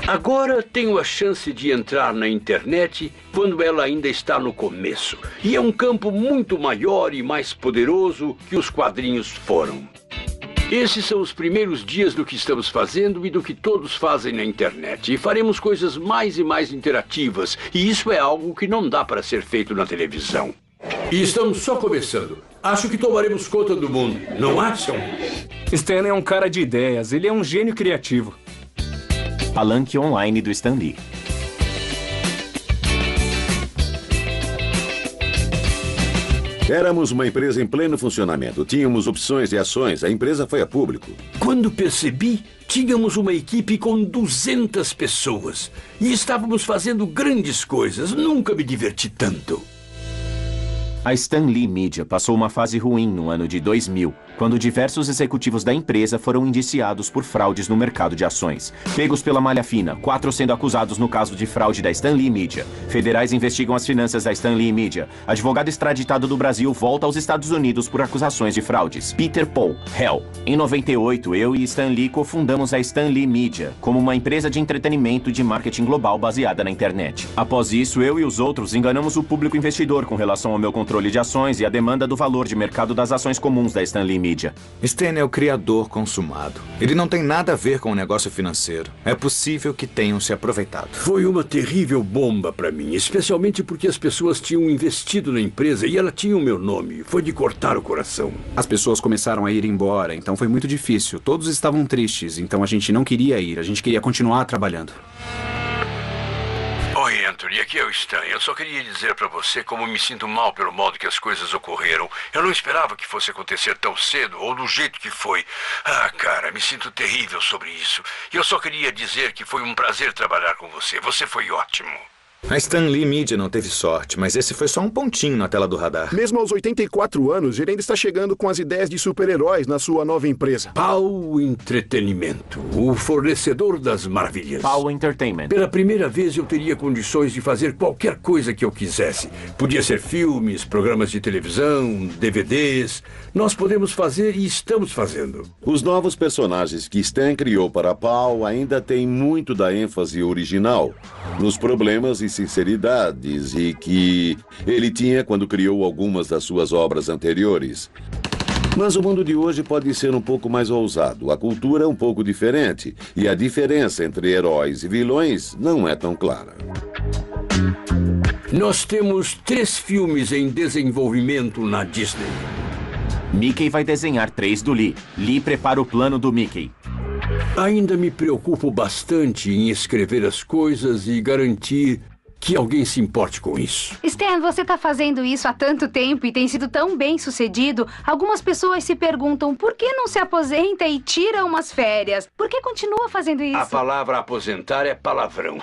Agora tenho a chance de entrar na internet quando ela ainda está no começo. E é um campo muito maior e mais poderoso que os quadrinhos foram. Esses são os primeiros dias do que estamos fazendo e do que todos fazem na internet. E faremos coisas mais e mais interativas. E isso é algo que não dá para ser feito na televisão. E estamos só começando. Acho que tomaremos conta do mundo, não acham? Stan é um cara de ideias. Ele é um gênio criativo. Palanque online do Stan Lee. Éramos uma empresa em pleno funcionamento. Tínhamos opções e ações. A empresa foi a público. Quando percebi, tínhamos uma equipe com 200 pessoas. E estávamos fazendo grandes coisas. Nunca me diverti tanto. A Stan Lee Media passou uma fase ruim no ano de 2000, quando diversos executivos da empresa foram indiciados por fraudes no mercado de ações. Pegos pela malha fina, 4 sendo acusados no caso de fraude da Stan Lee Media. Federais investigam as finanças da Stan Lee Media. Advogado extraditado do Brasil volta aos Estados Unidos por acusações de fraudes. Peter Paul, réu. Em 98, eu e Stan Lee cofundamos a Stan Lee Media, como uma empresa de entretenimento e de marketing global baseada na internet. Após isso, eu e os outros enganamos o público investidor com relação ao meu controle de ações e a demanda do valor de mercado das ações comuns da Stan Lee Media. Stan é o criador consumado. Ele não tem nada a ver com o negócio financeiro. É possível que tenham se aproveitado. Foi uma terrível bomba para mim, especialmente porque as pessoas tinham investido na empresa e ela tinha o meu nome. Foi de cortar o coração. As pessoas começaram a ir embora, então foi muito difícil. Todos estavam tristes, então a gente não queria ir, a gente queria continuar trabalhando. Oi, Anthony, aqui é o Stan. Eu só queria dizer pra você como me sinto mal pelo modo que as coisas ocorreram. Eu não esperava que fosse acontecer tão cedo ou do jeito que foi. Ah, cara, me sinto terrível sobre isso. E eu só queria dizer que foi um prazer trabalhar com você. Você foi ótimo. A Stan Lee Media não teve sorte, mas esse foi só um pontinho na tela do radar. Mesmo aos 84 anos, ele ainda está chegando com as ideias de super-heróis na sua nova empresa. Pau Entretenimento, o fornecedor das maravilhas. Pau Entertainment. Pela primeira vez eu teria condições de fazer qualquer coisa que eu quisesse. Podia ser filmes, programas de televisão, DVDs. Nós podemos fazer e estamos fazendo. Os novos personagens que Stan criou para a Pau ainda têm muito da ênfase original, nos problemas e sinceridades e que ele tinha quando criou algumas das suas obras anteriores. Mas o mundo de hoje pode ser um pouco mais ousado, a cultura é um pouco diferente e a diferença entre heróis e vilões não é tão clara. Nós temos 3 filmes em desenvolvimento na Disney. Mickey vai desenhar 3 do Lee. Lee prepara o plano do Mickey. Ainda me preocupo bastante em escrever as coisas e garantir que alguém se importe com isso. Stan, você está fazendo isso há tanto tempo e tem sido tão bem sucedido. Algumas pessoas se perguntam por que não se aposenta e tira umas férias? Por que continua fazendo isso? A palavra aposentar é palavrão.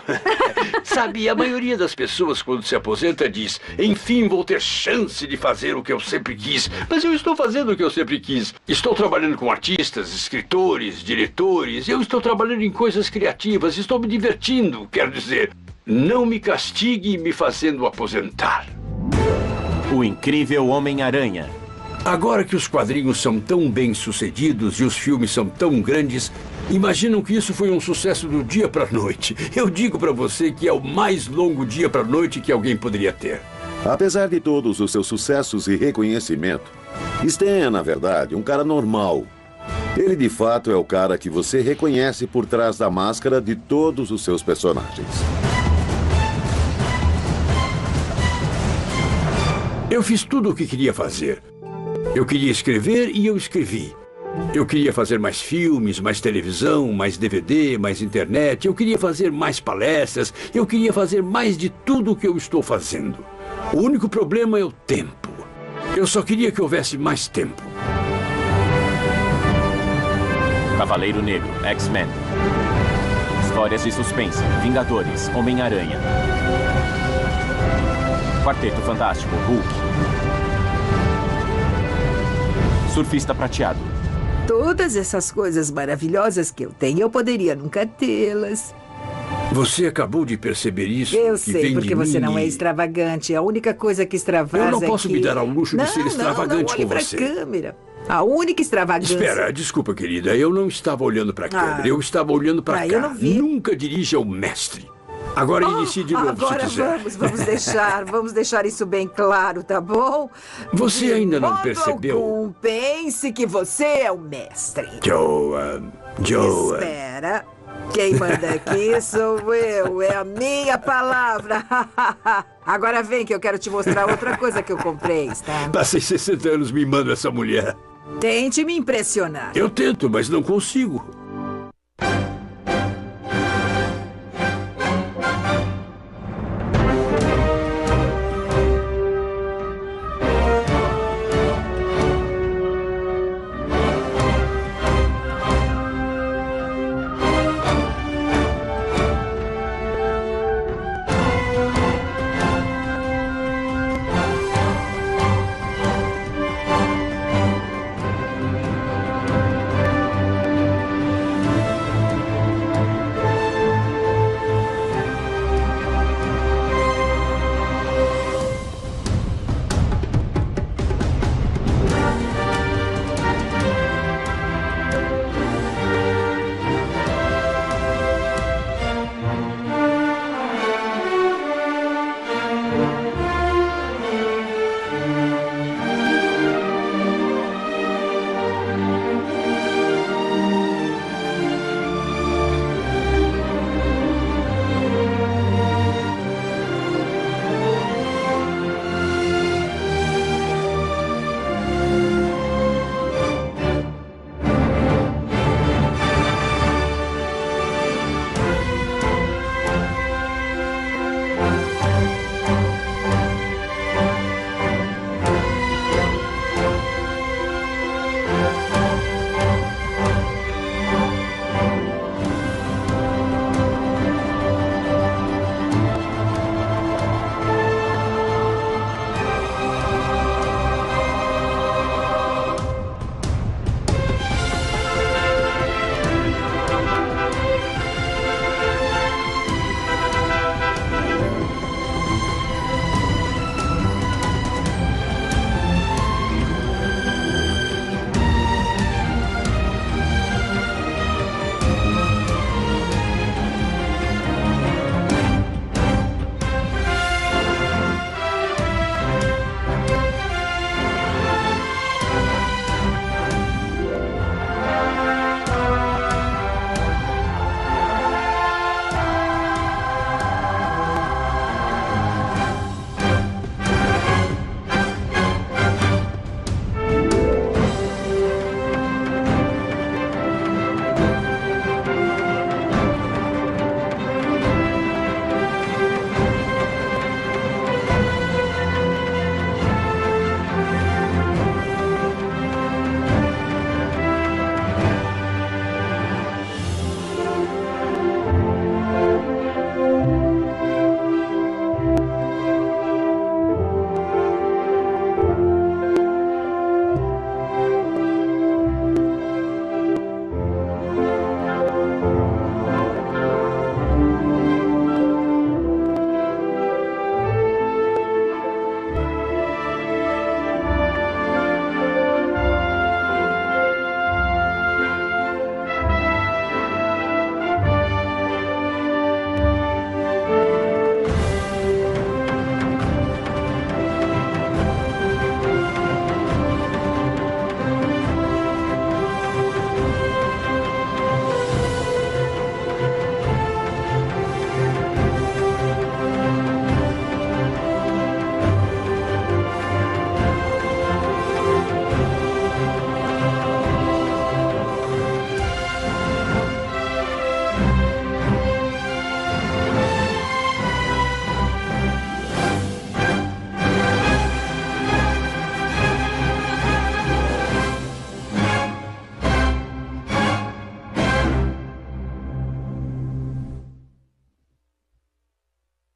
Sabe, a maioria das pessoas quando se aposenta diz: enfim, vou ter chance de fazer o que eu sempre quis. Mas eu estou fazendo o que eu sempre quis. Estou trabalhando com artistas, escritores, diretores. Eu estou trabalhando em coisas criativas. Estou me divertindo, quero dizer. Não me castigue me fazendo aposentar. O Incrível Homem-Aranha. Agora que os quadrinhos são tão bem sucedidos e os filmes são tão grandes, imaginam que isso foi um sucesso do dia para a noite. Eu digo para você que é o mais longo dia para a noite que alguém poderia ter. Apesar de todos os seus sucessos e reconhecimento, Stan é, na verdade, um cara normal. Ele, de fato, é o cara que você reconhece por trás da máscara de todos os seus personagens. Eu fiz tudo o que queria fazer. Eu queria escrever e eu escrevi. Eu queria fazer mais filmes, mais televisão, mais DVD, mais internet. Eu queria fazer mais palestras. Eu queria fazer mais de tudo o que eu estou fazendo. O único problema é o tempo. Eu só queria que houvesse mais tempo. Cavaleiro Negro, X-Men. Histórias de suspense, Vingadores, Homem-Aranha. Quarteto Fantástico, Hulk. Surfista Prateado. Todas essas coisas maravilhosas que eu tenho, eu poderia nunca tê-las. Você acabou de perceber isso? Eu que sei, vem porque de você mim não é e- extravagante. A única coisa que extravasa Eu não posso é que... me dar ao luxo de ser extravagante não, olhe com você. pra câmera. A única extravagância... Espera, desculpa, querida. Eu não estava olhando para a câmera. Eu estava olhando para cá. eu não vi. Nunca dirija o mestre. Agora inicie de novo, Agora se quiser. vamos deixar isso bem claro, tá bom? Você De ainda não modo percebeu? algum, pense que você é o mestre. Joan. Espera. Quem manda aqui sou eu. É a minha palavra. Agora vem que eu quero te mostrar outra coisa que eu comprei, Stan. Passei 60 anos mimando essa mulher. Tente me impressionar. Eu tento, mas não consigo.